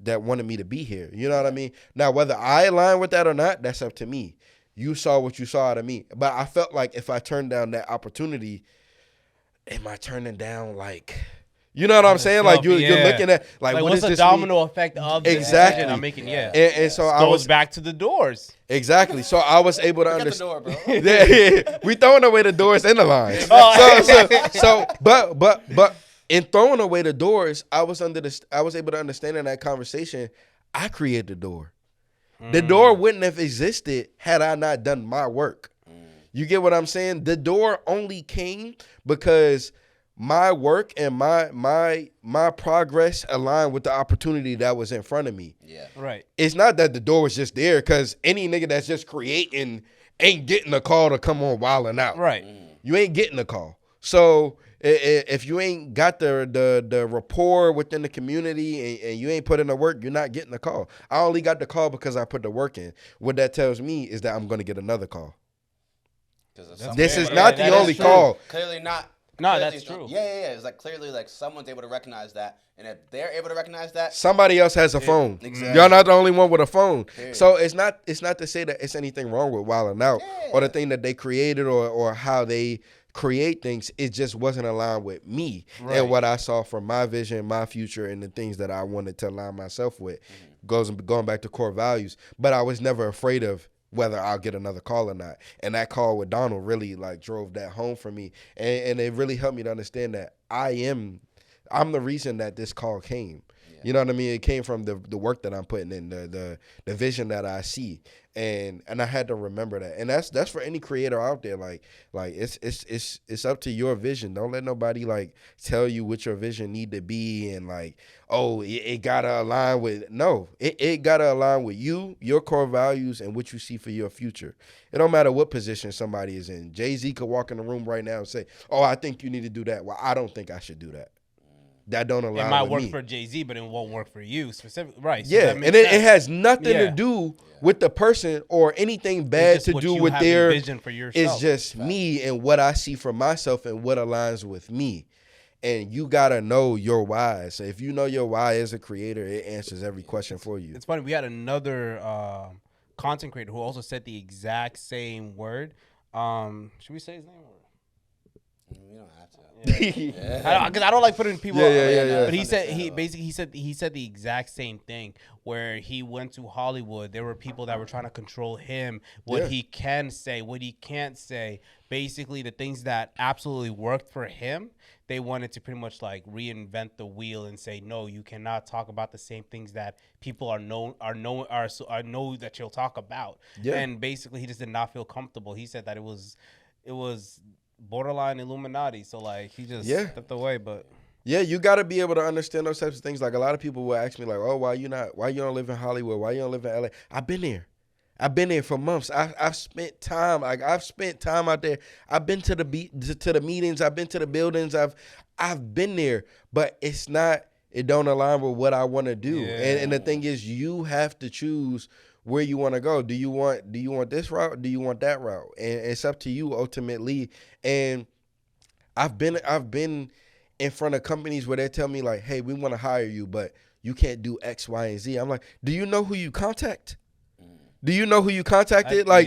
wanted me to be here. You know what I mean? Now whether I align with that or not, that's up to me. You saw what you saw out of me. But I felt like if I turned down that opportunity, am I turning down like, you know what I'm saying? Like you're looking at like what what's is the this domino effect of the decision I'm making? Yeah. And so I was back to the doors. Exactly. So I was able to understand. Bro. We throwing away the doors and the lines. But in throwing away the doors, I was able to understand in that conversation, I created the door. The door wouldn't have existed had I not done my work. You get what I'm saying? The door only came because my work and my progress aligned with the opportunity that was in front of me. Yeah. Right. It's not that the door was just there, because any nigga that's just creating ain't getting a call to come on Wild 'N Out. Right. You ain't getting a call. So if you ain't got the rapport within the community and you ain't put in the work, you're not getting a call. I only got the call because I put the work in. What that tells me is that I'm going to get another call. This is not the only call. Clearly not. No, that's true. Yeah. It's like clearly like someone's able to recognize that, and if they're able to recognize that, somebody else has a phone. Exactly. Y'all not the only one with a phone. Period. So it's not to say that it's anything wrong with Wild 'N Out or the thing that they created or how they create things. It just wasn't aligned with me and what I saw from my vision, my future, and the things that I wanted to align myself with. Going back to core values, but I was never afraid of whether I'll get another call or not. And that call with Donald really like drove that home for me. And it really helped me to understand that I'm the reason that this call came. Yeah. You know what I mean? It came from the work that I'm putting in, the vision that I see. And I had to remember that. And that's for any creator out there. Like it's up to your vision. Don't let nobody like tell you what your vision need to be and like, oh, it gotta align with. No, it gotta align with you, your core values, and what you see for your future. It don't matter what position somebody is in. Jay-Z could walk in the room right now and say, oh, I think you need to do that. Well, I don't think I should do that. That don't align with me. It might work for Jay-Z, but it won't work for you specifically. Right. So yeah, and it has nothing to do with the person or anything bad to do with their vision for yourself. It's just me and what I see for myself and what aligns with me. And you got to know your why. So if you know your why as a creator, it answers every question for you. It's funny. We had another content creator who also said the exact same word. Should we say his name? We don't have to. Because I don't like putting people. Yeah. But he said the exact same thing. Where he went to Hollywood, there were people that were trying to control him, what he can say, what he can't say. Basically, the things that absolutely worked for him, they wanted to pretty much like reinvent the wheel and say, no, you cannot talk about the same things that people know that you'll talk about. Yeah. And basically, he just did not feel comfortable. He said that it was borderline Illuminati. So like he just stepped away, but. Yeah, you got to be able to understand those types of things. Like a lot of people will ask me like, oh, why you don't live in Hollywood? Why you don't live in LA? I've been there for months. I've spent time. Like I've spent time out there. I've been to the meetings. I've been to the buildings. I've been there, but it don't align with what I want to do. Yeah. And the thing is, you have to choose where you want to go. Do you want this route? Do you want that route? And it's up to you ultimately. And I've been in front of companies where they tell me like, hey, we want to hire you, but you can't do X, Y, and Z. I'm like, do you know who you contact? Do you know who you contacted? Like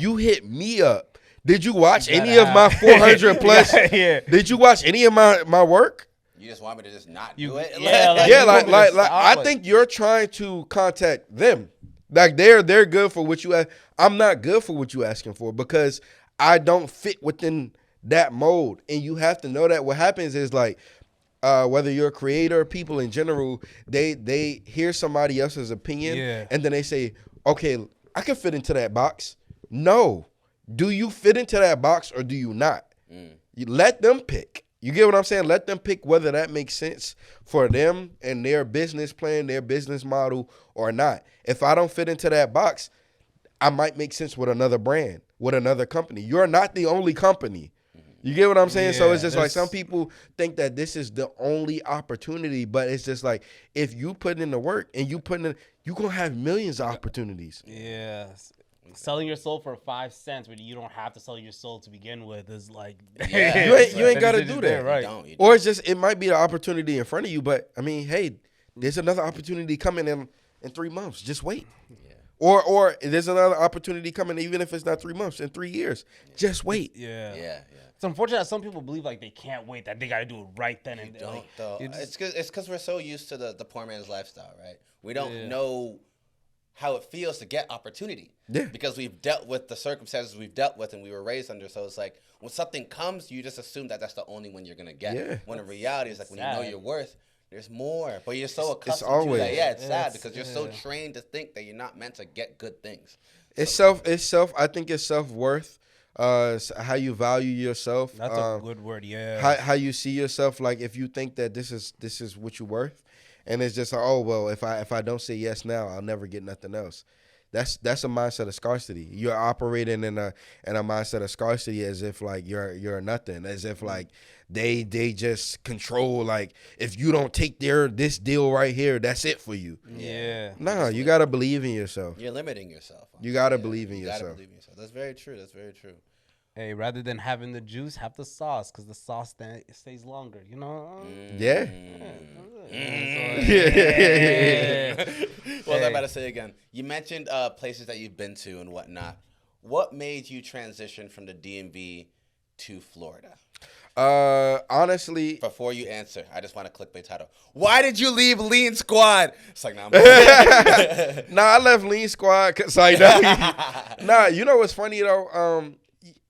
you hit me up. Did you watch any of my 400 plus? Did you watch any of my work? You just want me to just not do it? I think you're trying to contact them. Like they're good for what you ask. I'm not good for what you asking for because I don't fit within that mold. And you have to know that. What happens is like whether you're a creator or people in general, they hear somebody else's opinion and then they say, okay, I can fit into that box. No. Do you fit into that box or do you not? You let them pick. You get what I'm saying? Let them pick whether that makes sense for them and their business plan, their business model or not. If I don't fit into that box, I might make sense with another brand. with another company. You're not the only company. You get what I'm saying? So it's just like some people think that this is the only opportunity, but it's just like if you put in the work and you put in, you gonna have millions of opportunities. Yeah. Selling your soul for 5 cents when you don't have to sell your soul to begin with is like you ain't gotta do that, right? You don't. Or it's just it might be an opportunity in front of you, but I mean, hey, there's another opportunity coming in 3 months. Just wait. Yeah. Or there's another opportunity coming, even if it's not 3 months, in 3 years. Just wait. Yeah. It's unfortunate that some people believe like they can't wait, that they got to do it right then and there. Don't Like, though. It's because we're so used to the poor man's lifestyle, right? We don't know how it feels to get opportunity. Yeah. Because we've dealt with the circumstances we've dealt with and we were raised under. So it's like when something comes, you just assume that that's the only one you're gonna get. Yeah. When in reality, it's like when you know your worth, there's more. But you're so accustomed always, to that. Yeah, it's sad because you're so trained to think that you're not meant to get good things. It's self. I think it's self-worth. How you value yourself. That's a good word. Yeah. How you see yourself. Like if you think that this is what you're worth, and it's just like, oh well, if I don't say yes now, I'll never get nothing else. That's a mindset of scarcity. You're operating in a mindset of scarcity as if like you're nothing, as if like they just control, like if you don't take this deal right here, that's it for you. Yeah. Nah, you gotta believe in yourself. You're limiting yourself. You gotta believe in yourself. Gotta believe in yourself. That's very true. That's very true. Hey, rather than having the juice, have the sauce, because the sauce then stays longer. You know. Yeah. What was I about to say again? You mentioned places that you've been to and whatnot. What made you transition from the DMV to Florida? Honestly, Before you answer, I just want a clickbait title. Why did you leave LeanSquad? It's like, nah, I left LeanSquad because like, nah, you know what's funny though?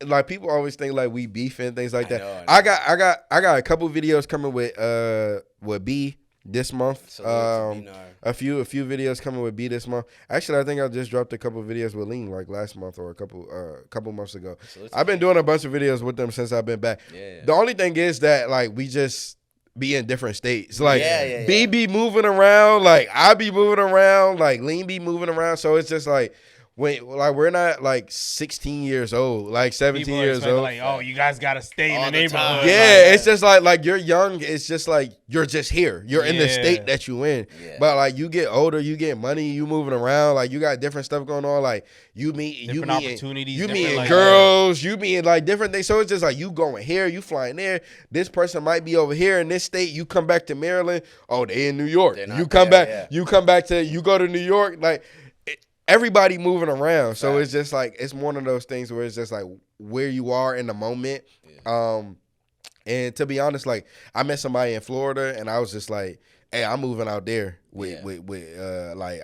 Like people always think like we beefing things like that. I got a couple videos coming with B this month. A few videos coming with B this month. Actually, I think I just dropped a couple videos with Lean like last month or a couple months ago. I've been doing a bunch of videos with them since I've been back. Yeah. The only thing is that like we just be in different states. Like B be moving around, like I be moving around, like Lean be moving around. So it's just like we're not like 16 years old, like 17 People years old. Like, oh, you guys gotta stay in the neighborhood. Yeah, it's just like you're young. It's just like you're just here. You're in the state that you in. Yeah. But like you get older, you get money, you moving around. Like you got different stuff going on. Like you meet opportunities. You meeting girls. You meeting like different things. So it's just like you going here, you flying there. This person might be over here in this state. You come back to Maryland. Oh, they in New York. You come back. Yeah. You come back to. You go to New York. Like. Everybody moving around, so it's just like it's one of those things where it's just like where you are in the moment. And to be honest, like I met somebody in Florida, and I was just like, "Hey, I'm moving out there with like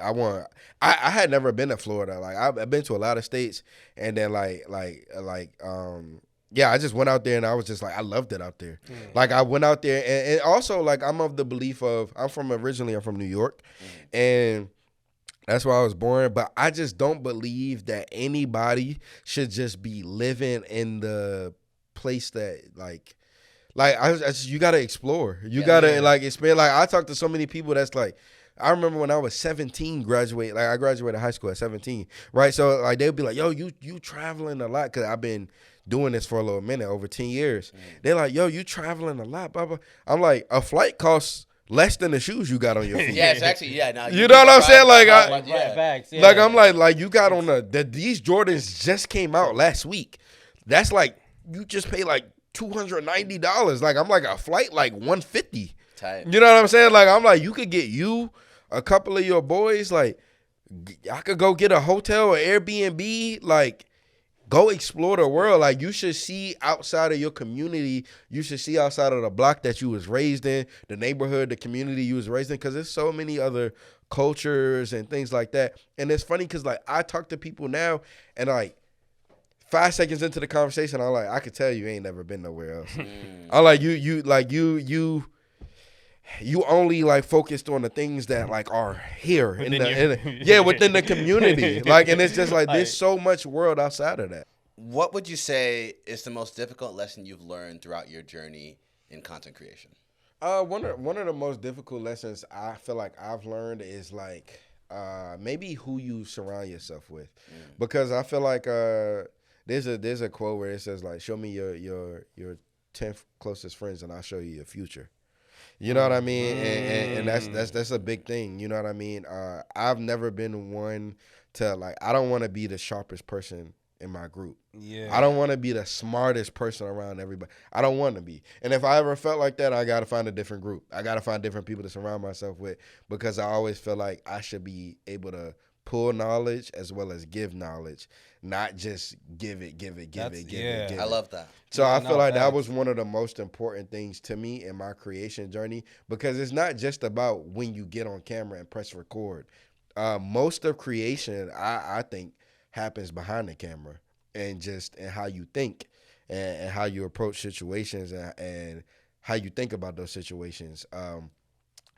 I had never been to Florida. Like I've been to a lot of states, and then yeah, I just went out there, and I was just like, I loved it out there. Like I went out there, and also like I'm of the belief of I'm from New York, and that's where I was born, but I just don't believe that anybody should just be living in the place that like you gotta explore. You gotta like expand. Like I talk to so many people that's like, I remember when I was 17, I graduated high school at 17, right? So like they'd be like, yo, you traveling a lot, because I've been doing this for a little minute, over 10 years. They're like, yo, you traveling a lot, blah, blah. I'm like, a flight costs less than the shoes you got on your feet. Yeah, it's actually, no, you know what I'm saying? Like, like I'm like you got on these Jordans just came out last week. That's like, you just pay like $290. Like, I'm like a flight like $150. Tight. You know what I'm saying? Like, I'm like, you could get you, a couple of your boys, like, I could go get a hotel or Airbnb, like, go explore the world. Like, you should see outside of your community. You should see outside of the block that you was raised in, the neighborhood, the community you was raised in, because there's so many other cultures and things like that. And it's funny because, like, I talk to people now, and, like, 5 seconds into the conversation, I'm like, I could tell you ain't never been nowhere else. I'm like, you only like focused on the things that like are here within the community. Like, and it's just like there's so much world outside of that. What would you say is the most difficult lesson you've learned throughout your journey in content creation? One of the most difficult lessons I feel like I've learned is like maybe who you surround yourself with, because I feel like there's a quote where it says like, show me your 10 closest friends and I'll show you your future. You know what I mean? And that's a big thing. You know what I mean? I've never been one to like, I don't want to be the sharpest person in my group. Yeah. I don't want to be the smartest person around everybody. I don't want to be. And if I ever felt like that, I got to find a different group. I got to find different people to surround myself with, because I always feel like I should be able to pull knowledge as well as give knowledge, not just give it. I love that. So I feel like that was one of the most important things to me in my creation journey, because it's not just about when you get on camera and press record. Most of creation, I think, happens behind the camera, and how you think and how you approach situations and how you think about those situations.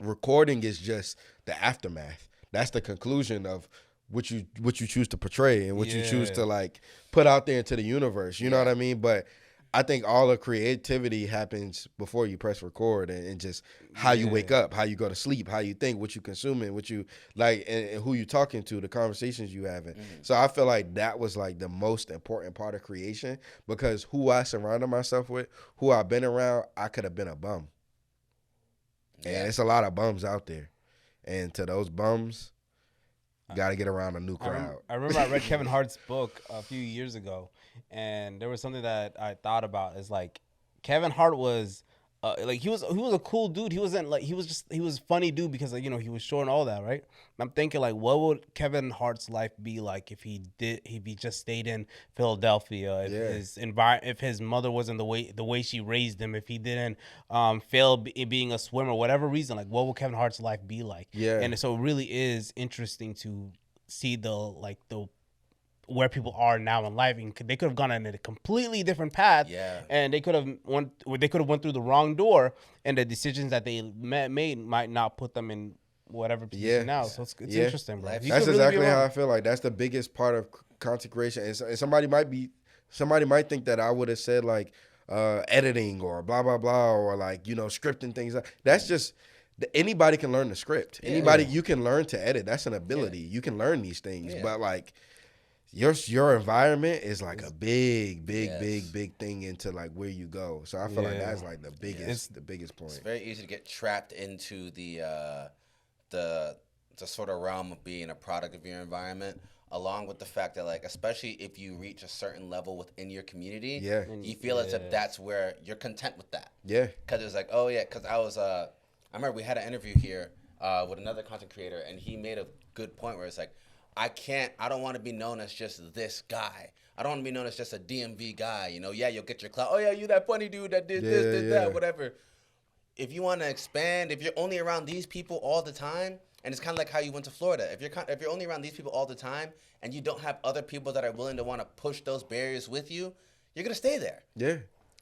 Recording is just the aftermath. That's the conclusion of what you choose to portray and what you choose to like put out there into the universe. You know what I mean? But I think all the creativity happens before you press record, and just how you wake up, how you go to sleep, how you think, what you consuming, what you like, and who you talking to, the conversations you having. So I feel like that was like the most important part of creation, because who I surrounded myself with, who I've been around, I could have been a bum. And it's a lot of bums out there. And to those bums, you got to get around a new crowd. I remember I read Kevin Hart's book a few years ago, and there was something that I thought about. Is like, Kevin Hart was like, he was a cool dude. He wasn't like, he was a funny dude because, like, you know, he was short and all that, right? And I'm thinking, like, what would Kevin Hart's life be like if he just stayed in Philadelphia, if his mother wasn't the way she raised him, if he didn't fail being a swimmer, whatever reason, like, what would Kevin Hart's life be like? Yeah. And so it really is interesting to see the where people are now in life, and they could have gone in a completely different path. Yeah. And they could have went through the wrong door, and the decisions that they made might not put them in whatever position now. So it's interesting, bro. That's exactly how I feel like. That's the biggest part of content creation. And somebody might think that I would have said like editing or blah blah blah, or like, you know, scripting things. That's just, anybody can learn the script. Anybody, you can learn to edit. That's an ability. You can learn these things, but like, your environment is like a big thing into like where you go. So I feel like that's like the biggest point. It's very easy to get trapped into the sort of realm of being a product of your environment, along with the fact that, like, especially if you reach a certain level within your community, you feel as if that's where you're content with that. Yeah. Because it's like, because I remember we had an interview here with another content creator, and he made a good point where it's like, I don't want to be known as just this guy. I don't want to be known as just a DMV guy. You know, you'll get your clout. Oh, yeah, you that funny dude that did this, did that, whatever. If you want to expand, if you're only around these people all the time, and it's kind of like how you went to Florida. If you're only around these people all the time, and you don't have other people that are willing to want to push those barriers with you, you're going to stay there. Yeah.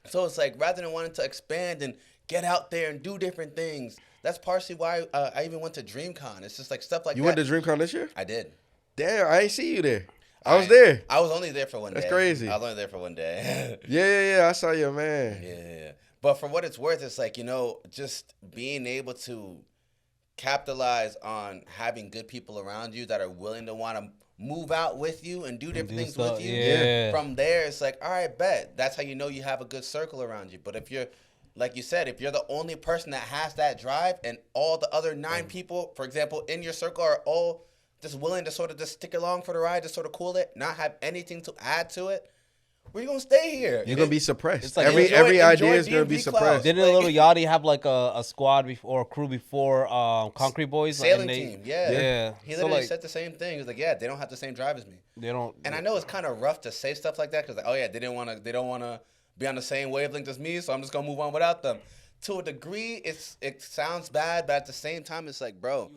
So it's like, rather than wanting to expand and get out there and do different things, that's partially why I even went to DreamCon. It's just like stuff like that. You went to DreamCon this year? I did. Damn, I ain't see you there. I was there. I was only there for one day. That's crazy. I was only there for one day. Yeah. I saw your man. Yeah. But for what it's worth, it's like, you know, just being able to capitalize on having good people around you that are willing to want to move out with you and do different things with you. Yeah. From there, it's like, all right, bet. That's how you know you have a good circle around you. But if you're, like you said, if you're the only person that has that drive, and all the other 9 people, for example, in your circle are all just willing to sort of just stick along for the ride, just sort of cool it, not have anything to add to it, where you gonna stay here? You're gonna be suppressed. It's like every idea is gonna be suppressed. Didn't Little Yachty have like a squad before, or a crew before Concrete Boys? Sailing team, yeah. He literally said the same thing. He was like, yeah, they don't have the same drive as me. They don't. And I know it's kind of rough to say stuff like that, because like, oh yeah, they don't want to be on the same wavelength as me, so I'm just gonna move on without them. To a degree, it sounds bad, but at the same time, it's like, bro,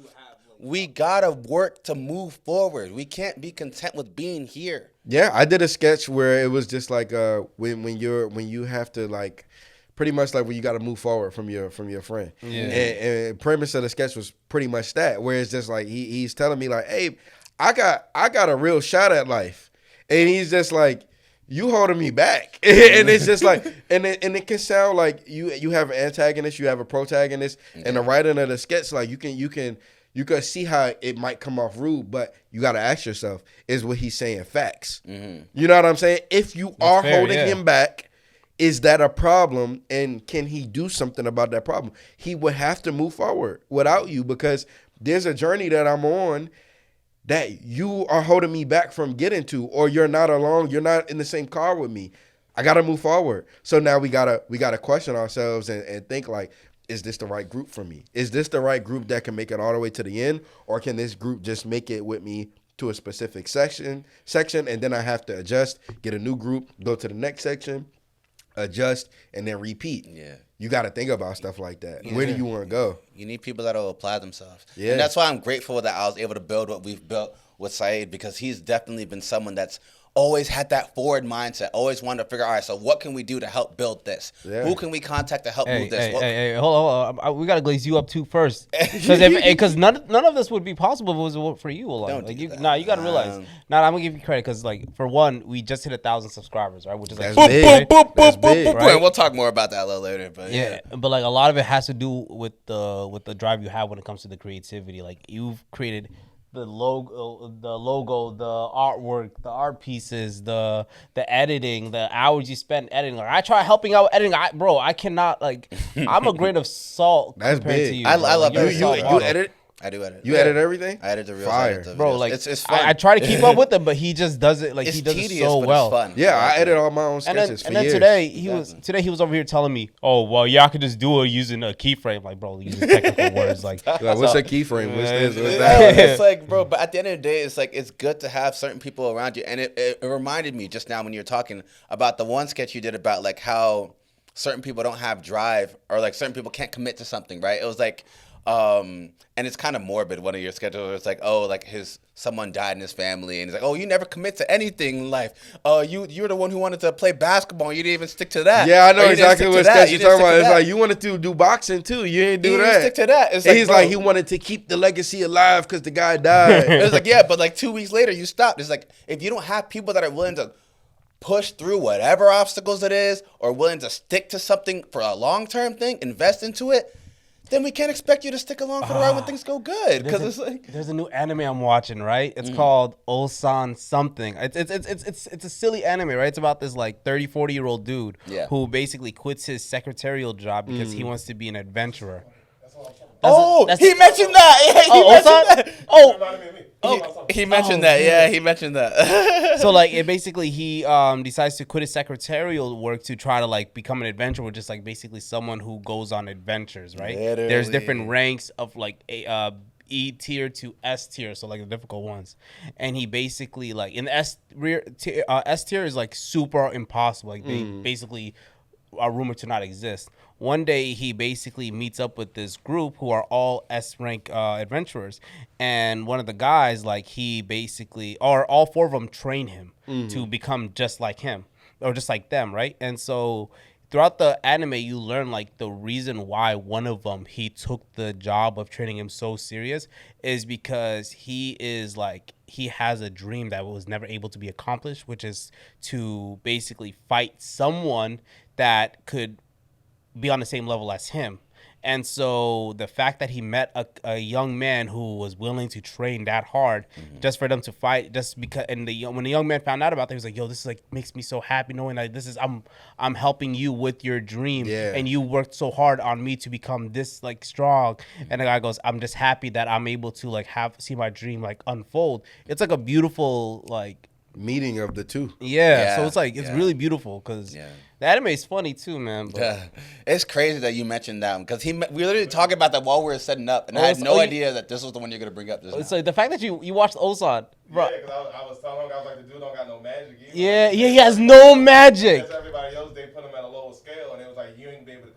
we gotta work to move forward. We can't be content with being here. Yeah, I did a sketch where it was just like when you have to, like, pretty much like when you got to move forward from your friend. Yeah. And premise of the sketch was pretty much that, where it's just like he's telling me like, hey, I got a real shot at life, and he's just like, you holding me back. And it's just like, and it can sound like you have an antagonist, you have a protagonist, and the writing of the sketch, like you can You could see how it might come off rude, but you got to ask yourself, is what he's saying facts? Mm-hmm. You know what I'm saying? If you are holding him back, is that a problem? And can he do something about that problem? He would have to move forward without you, because there's a journey that I'm on that you are holding me back from getting to, or you're not along, you're not in the same car with me. I got to move forward. So now we gotta question ourselves and think like, is this the right group for me? Is this the right group that can make it all the way to the end? Or can this group just make it with me to a specific section, and then I have to adjust, get a new group, go to the next section, adjust, and then repeat. Yeah. You got to think about stuff like that. Yeah. Where do you want to go? You need people that will apply themselves. Yeah. And that's why I'm grateful that I was able to build what we've built with Saeed, because he's definitely been someone that's always had that forward mindset, always wanted to figure out, all right, so what can we do to help build this? Yeah. Who can we contact to help move this? Hold on. We got to glaze you up too first. Because none of this would be possible if it was for you alone. Like, you got to realize. I'm going to give you credit because, like, for one, we just hit 1,000 subscribers, right? Which is like, big. Right? We'll talk more about that a little later. But yeah. But, like, a lot of it has to do with the drive you have when it comes to the creativity. Like, you've created the logo, the artwork, the art pieces, the editing, the hours you spend editing. Like, I try helping out editing. I cannot, like, I'm a grain of salt. That's big. To you, I love that. You edit? I do edit. You edit everything? I edit the real fire, bro. Like, it's fun. I try to keep up with him, but he just does it. Like, he does it so well. Fun. Yeah, I edit all my own sketches. And then today he was over here telling me, "Oh, well, yeah, I could just do it using a keyframe." Like, bro, using technical words. Like what's a keyframe? What's this? What's that? It's like, bro. But at the end of the day, it's like it's good to have certain people around you. And it reminded me just now when you were talking about the one sketch you did about like how certain people don't have drive, or like certain people can't commit to something. Right? It was like. And it's kind of morbid. One of your schedules, it's like, oh, like someone died in his family, and he's like, oh, you never commit to anything in life. You're the one who wanted to play basketball, and you didn't even stick to that. Yeah, I know exactly what sketch you're talking about. It's like you wanted to do boxing too, you didn't do that. Didn't stick to that. It's he's like he wanted to keep the legacy alive because the guy died. It was like, yeah, but like 2 weeks later you stopped. It's like if you don't have people that are willing to push through whatever obstacles it is, or willing to stick to something for a long-term thing, invest into it, then we can't expect you to stick along for the ride when things go good. Because it's like there's a new anime I'm watching, right? It's called Osan something. It's a silly anime, right? It's about this like 30, 40-year-old dude who basically quits his secretarial job because he wants to be an adventurer. He mentioned that. He mentioned that. Yeah, he mentioned that. So like, he decides to quit his secretarial work to try to like become an adventurer, just like basically someone who goes on adventures, right? Literally. There's different ranks of like E tier to S tier, so like the difficult ones. And he basically like in the S tier is like super impossible. Like they basically are rumored to not exist. One day he basically meets up with this group who are all S rank adventurers, and one of the guys, like he basically, or all four of them train him to become just like him or just like them, right? And so throughout the anime, you learn like the reason why one of them, he took the job of training him so serious is because he has a dream that was never able to be accomplished, which is to basically fight someone that could be on the same level as him. And so the fact that he met a young man who was willing to train that hard just for them to fight, just because, and when the young man found out about that, he was like, yo, this is like makes me so happy knowing that I'm helping you with your dream, and you worked so hard on me to become this like strong. And the guy goes, I'm just happy that I'm able to like see my dream like unfold. It's like a beautiful like meeting of the two. So it's like it's really beautiful because the anime is funny too, man. But it's crazy that you mentioned that because we were literally talking about that while we were setting up, and I had no idea that this was the one you're gonna bring up. It's like the fact that you watched Osan, bro. Yeah, because I was telling him, I was like, the dude don't got no magic either. Yeah, he has no magic. Because everybody else, they put him at a lower scale, and it was like, you ain't be able to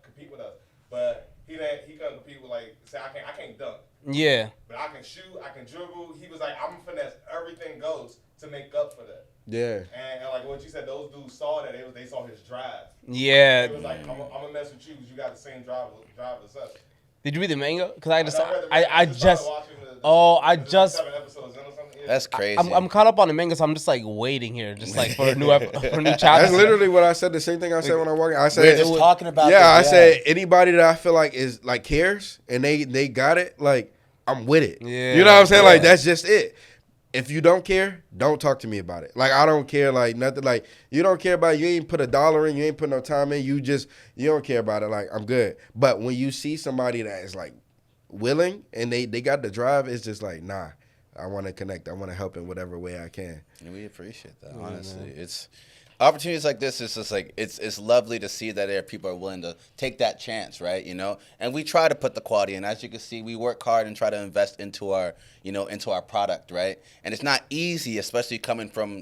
compete with us. But he couldn't compete with like, say, I can't dunk. Yeah. But I can shoot, I can dribble. He was like, I'm finesse, everything goes to make up for that. Yeah. And like what you said, those dudes saw that. They saw his drive. Yeah. It was like, I'm gonna mess with you because you got the same drive as us. Did you read the manga? Because I just 7 episodes in or something. Yeah. That's crazy. I'm caught up on the manga, so I'm just like waiting here, just like for a new chapter. That's literally what I said. The same thing I said when I walked in. I said, we're just talking about. I said anybody that I feel like is like cares and they got it, like I'm with it. Yeah. You know what I'm saying? Yeah. Like, that's just it. If you don't care, don't talk to me about it. Like, I don't care, like, nothing. Like, you don't care about it. You ain't put $1 in. You ain't put no time in. You don't care about it. Like, I'm good. But when you see somebody that is, like, willing and they got the drive, it's just like, nah, I want to connect. I want to help in whatever way I can. And we appreciate that, honestly. It's opportunities like this. It's just like it's lovely to see that there are people are willing to take that chance, right? You know, and we try to put the quality in. As you can see, we work hard and try to invest into our product, right? And it's not easy, especially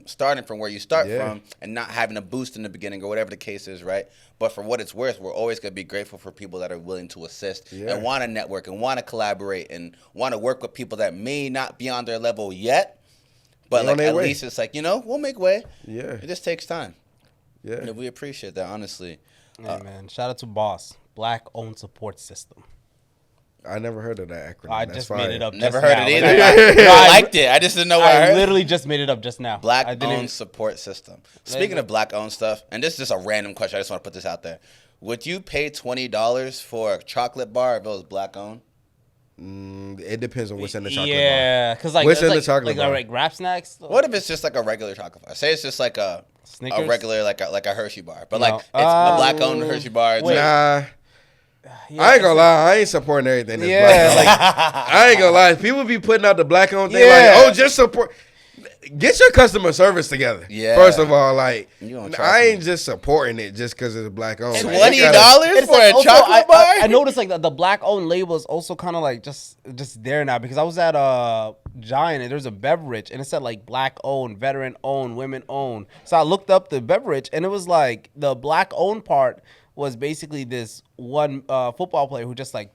starting from where you start from and not having a boost in the beginning or whatever the case is, right? But for what it's worth, we're always going to be grateful for people that are willing to assist and want to network and want to collaborate and want to work with people that may not be on their level yet. But like at least it's like, we'll make way. Yeah. It just takes time. Yeah. And we appreciate that, honestly. Hey, man. Shout out to Boss. Black Owned Support System. I never heard of that acronym. I just made it up. Never heard it either. I liked it. I just didn't know what I heard. I literally just made it up just now. Black Owned Support System. Speaking of black owned stuff, and this is just a random question. I just want to put this out there. Would you pay $20 for a chocolate bar if it was black owned? It depends on what's in the chocolate bar. Yeah, because like what's in the chocolate bar? Like Rap Snacks. What if it's just like a regular chocolate bar? Say it's just like a Snickers? a regular like a Hershey bar, but like it's a black owned Hershey bar. It's Nah. like, I ain't gonna lie, I ain't supporting everything that's black. Like, I ain't gonna lie, people be putting out the black owned thing like, oh, just support. Get your customer service together. Yeah. First of all, like, I ain't just supporting it just because it's black owned. $20 for a chocolate bar? I noticed like the black owned label is also kind of like just there now because I was at Giant and there's a beverage and it said like black owned, veteran owned, women owned. So I looked up the beverage and it was like the black owned part was basically this one football player who just like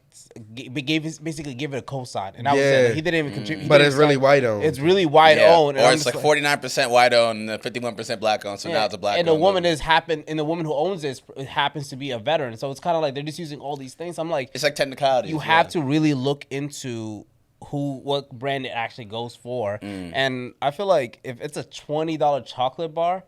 basically gave it a cosign, and I was saying he didn't even contribute. But it's really white owned. It's really white owned, or it's like 49% white owned and 51% black owned. So now it's a black. And the woman and the woman who owns this happens to be a veteran. So it's kind of like they're just using all these things. I'm like, it's like technicality. You have to really look into what brand it actually goes for, and I feel like if it's a $20 chocolate bar.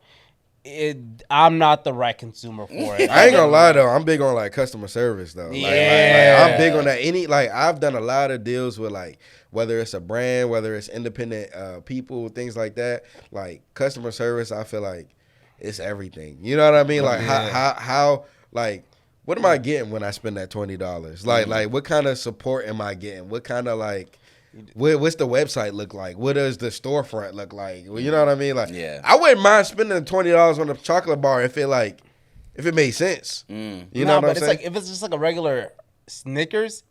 I'm not the right consumer for it. I ain't gonna lie though, I'm big on like customer service though. Like, I'm big on that. I've done a lot of deals with like whether it's a brand, whether it's independent people, things like that. Like customer service, I feel like it's everything. You know what I mean? Like how like what am I getting when I spend that $20? Like what kind of support am I getting? What kind of like what's the website look like? What does the storefront look like? Well, you know what I mean? Like, I wouldn't mind spending $20 on a chocolate bar if it made sense. You know what I'm saying? Like if it's just like a regular Snickers,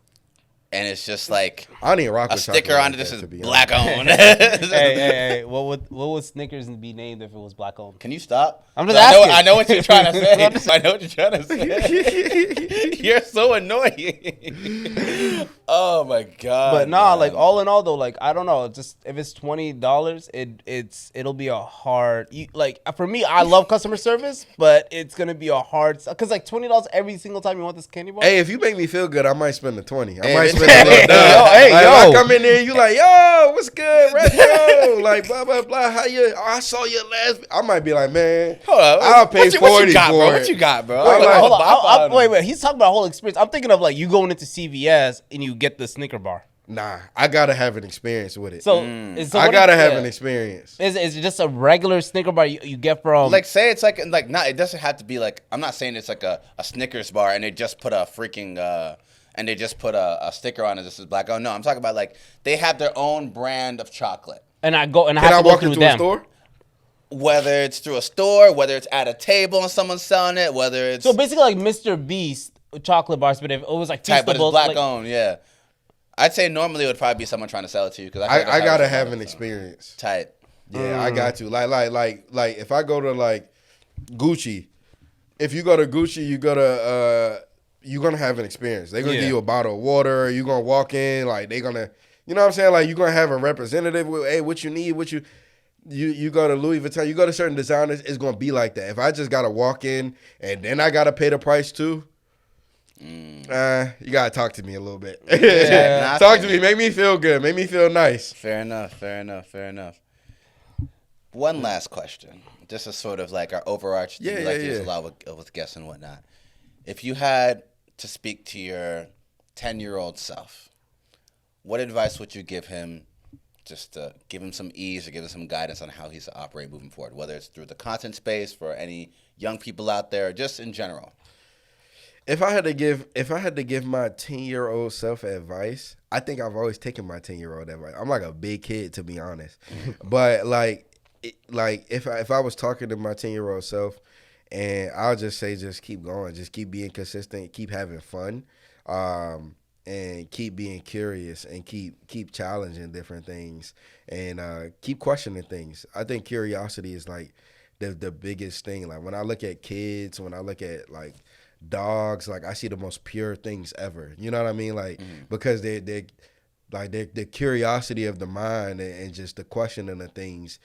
and it's just like I need a sticker on it. This is black owned. hey, what would Snickers be named if it was black owned? Can you stop? I'm just asking. I know what you're trying to say. I know what you're trying to say. You're so annoying. Oh my god. But nah, man. Like all in all though, like I don't know. Just if it's $20, it'll be a hard. Like for me, I love customer service, but it's gonna be a hard because like $20 every single time you want this candy bar. Hey, if you make me feel good, I might spend the $20. I might spend I come in there, you like, yo, what's good, retro? Like blah blah blah. How you? Oh, I saw you last. I might be like, man, I'll pay $40 for it. What you got, bro? Hold on. Wait. He's talking about the whole experience. I'm thinking of like you going into CVS and you get the Snicker bar. Nah, I gotta have an experience with it. So I gotta have an experience. Is it just a regular Snicker bar you get from? Like, say it's like not. It doesn't have to be like. I'm not saying it's like a Snickers bar and they just put a freaking and they just put a sticker on it. This is black. Oh no, I'm talking about like they have their own brand of chocolate. And I go and I have to go through them. A store? Whether it's through a store, whether it's at a table and someone's selling it, whether it's so basically like Mr. Beast chocolate bars, but if it was like type, but it's black owned, yeah. I'd say normally it would probably be someone trying to sell it to you because I gotta have an experience. Type. Yeah, I got to like if I go to like Gucci, if you go to Gucci, you're gonna have an experience. They're gonna give you a bottle of water. You're gonna walk in, like they're gonna, you know what I'm saying? Like you're gonna have a representative with, hey, what you need, you go to Louis Vuitton, you go to certain designers, it's gonna be like that. If I just gotta walk in and then I gotta pay the price too, you gotta talk to me a little bit. Talk to me, make me feel good, make me feel nice. Fair enough. One last question. This is sort of like our overarching. We like to use a lot with guests and whatnot. If you had to speak to your 10-year-old self, what advice would you give him, just to give him some ease or give him some guidance on how he's to operate moving forward, whether it's through the content space for any young people out there, or just in general? If I had to give my 10-year-old self advice, I think I've always taken my 10-year-old advice. I'm like a big kid, to be honest. But if I was talking to my 10-year-old self, and I'll just say, just keep going, just keep being consistent, keep having fun, and keep being curious, and keep challenging different things, and keep questioning things. I think curiosity is like the biggest thing. Like when I look at kids, when I look at like dogs, like I see the most pure things ever. You know what I mean? Like because they like the curiosity of the mind and just the questioning of things,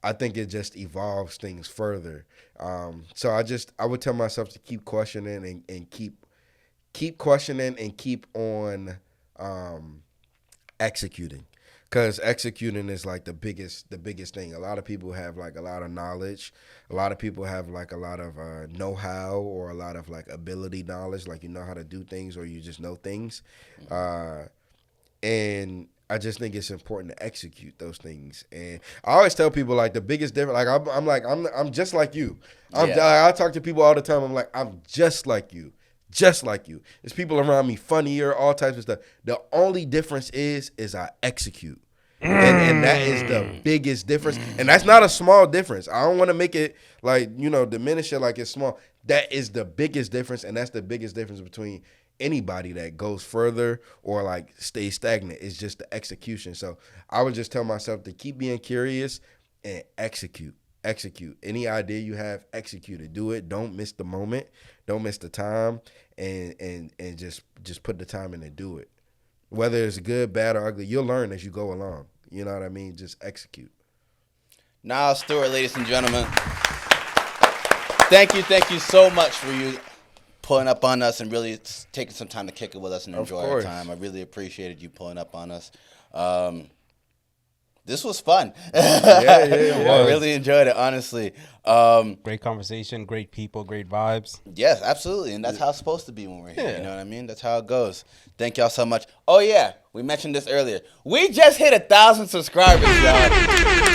I think it just evolves things further. So I would tell myself to keep questioning and keep questioning and keep on executing. Because executing is like the biggest thing. A lot of people have like a lot of knowledge. A lot of people have like a lot of know-how, or a lot of like ability knowledge, like you know how to do things, or you just know things. And I just think it's important to execute those things. And I always tell people like the biggest difference. Like I'm just like you. I talk to people all the time. I'm like, I'm just like you. Just like you. There's people around me funnier, all types of stuff. The only difference is I execute. And that is the biggest difference. And that's not a small difference. I don't want to make it like, diminish it like it's small. That is the biggest difference, and that's the biggest difference between anybody that goes further or like stays stagnant. It's just the execution. So I would just tell myself to keep being curious and execute. Any idea you have, execute it. Do it. Don't miss the moment. Don't miss the time, and just put the time in and do it. Whether it's good, bad, or ugly, you'll learn as you go along. You know what I mean? Just execute. Niles Stewart, ladies and gentlemen. Thank you so much for you pulling up on us and really taking some time to kick it with us and enjoy our time. I really appreciated you pulling up on us. This was fun. I really enjoyed it, honestly. Great conversation, great people, great vibes. Yes, absolutely. And that's how it's supposed to be when we're here. You know what I mean? That's how it goes. Thank y'all so much. Oh, yeah. We mentioned this earlier. We just hit 1,000 subscribers, y'all.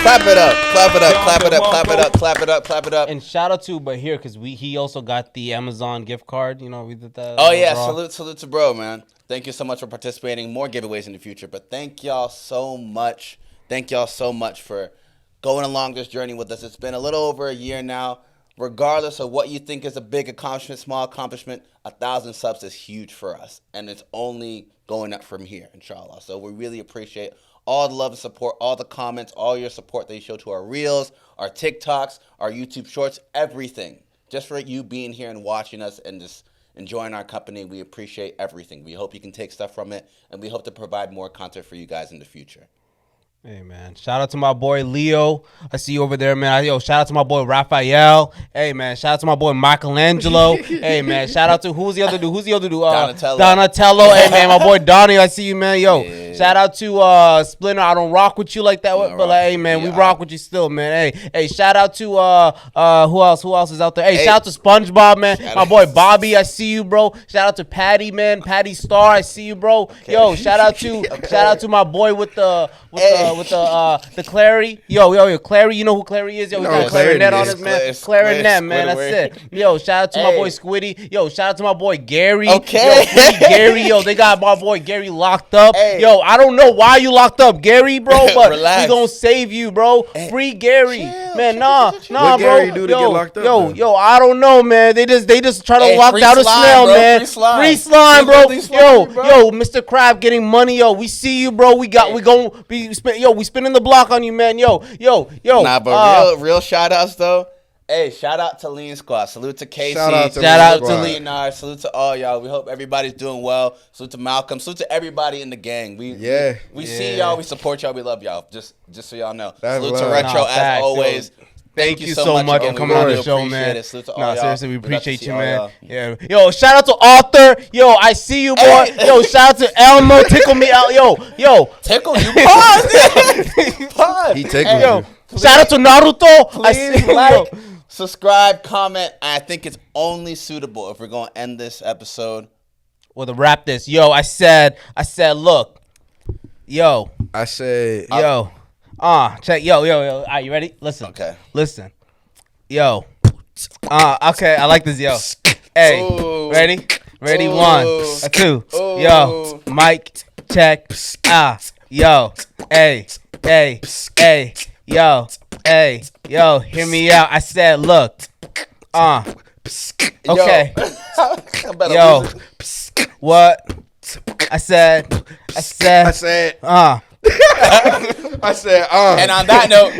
Clap it up. Clap it up. Clap it up. Clap it up. Clap it up. Clap it up. And shout out to Bahir, because he also got the Amazon gift card. We did that. Oh, yeah. Salute to bro, man. Thank you so much for participating. More giveaways in the future. But thank y'all so much. Thank y'all so much for going along this journey with us. It's been a little over a year now. Regardless of what you think is a big accomplishment, small accomplishment, 1,000 subs is huge for us. And it's only going up from here, inshallah. So we really appreciate all the love and support, all the comments, all your support that you show to our Reels, our TikToks, our YouTube Shorts, everything. Just for you being here and watching us and just enjoying our company, we appreciate everything. We hope you can take stuff from it, and we hope to provide more content for you guys in the future. Hey, man. Shout out to my boy Leo. I see you over there, man. Yo, shout out to my boy Raphael. Hey, man. Shout out to my boy Michelangelo. Hey, man. Shout out to who's the other dude? Donatello. Hey, man. My boy Donnie. I see you, man. Yo, shout out to Splinter. I don't rock with you like that, but like, hey, man, we rock with you still, man. Hey, shout out to who else is out there? Hey, shout out to SpongeBob, man. My boy Bobby. I see you, bro. Shout out to Patty, man. Patty Star. I see you, bro. Yo, shout out to my boy with the Clary. Yo, Clary, you know who Clary is? Yo, we got clarinet on us, man. Clarinet, man. That's it. Yo, shout out to my boy Squiddy. Yo, shout out to my boy Gary. Okay. Yo, free Gary. Yo, they got my boy Gary locked up. Yo, I don't know why you locked up Gary, bro, but we gonna save you, bro. Free Gary. Man, nah, what bro. Gary do to get locked up, Yo, I don't know, man. They just try to lock down the smell, bro. man. Free slime, bro. slime, Yo, Mr. Crab getting money. Yo, we see you, bro. We gonna be we spinning the block on you, man. Yo. Nah, but real shout outs though. Hey, shout out to LeanSquad. Salute to Casey. Shout out to Leonard. Salute to all y'all. We hope everybody's doing well. Salute to Malcolm. Salute to everybody in the gang. We see y'all. We support y'all. We love y'all. Just so y'all know. Salute to Retro as always. Thank you so much for coming on the show, man. Seriously, we appreciate you, man. Yeah. Yo, shout out to Arthur. Yo, I see you, boy. Yo, shout out to Elmo. Tickle me out. Yo. Tickle you. Pause. He tickled you. Shout out to Naruto. Please subscribe, comment. I think it's only suitable if we're going to end this episode. Well, to wrap this, yo, I said, look, Yo. I said, Yo. Check. Yo. All right, you ready? Listen. Okay. Listen. Yo. Okay, I like this, yo. Hey, Oh. ready? Ready? Oh. 1, 2. Oh. Yo, mic check. Yo, hey, yo, yo. Hear me out. I said, look. Okay. Yo, what? I said. I said, And on that note,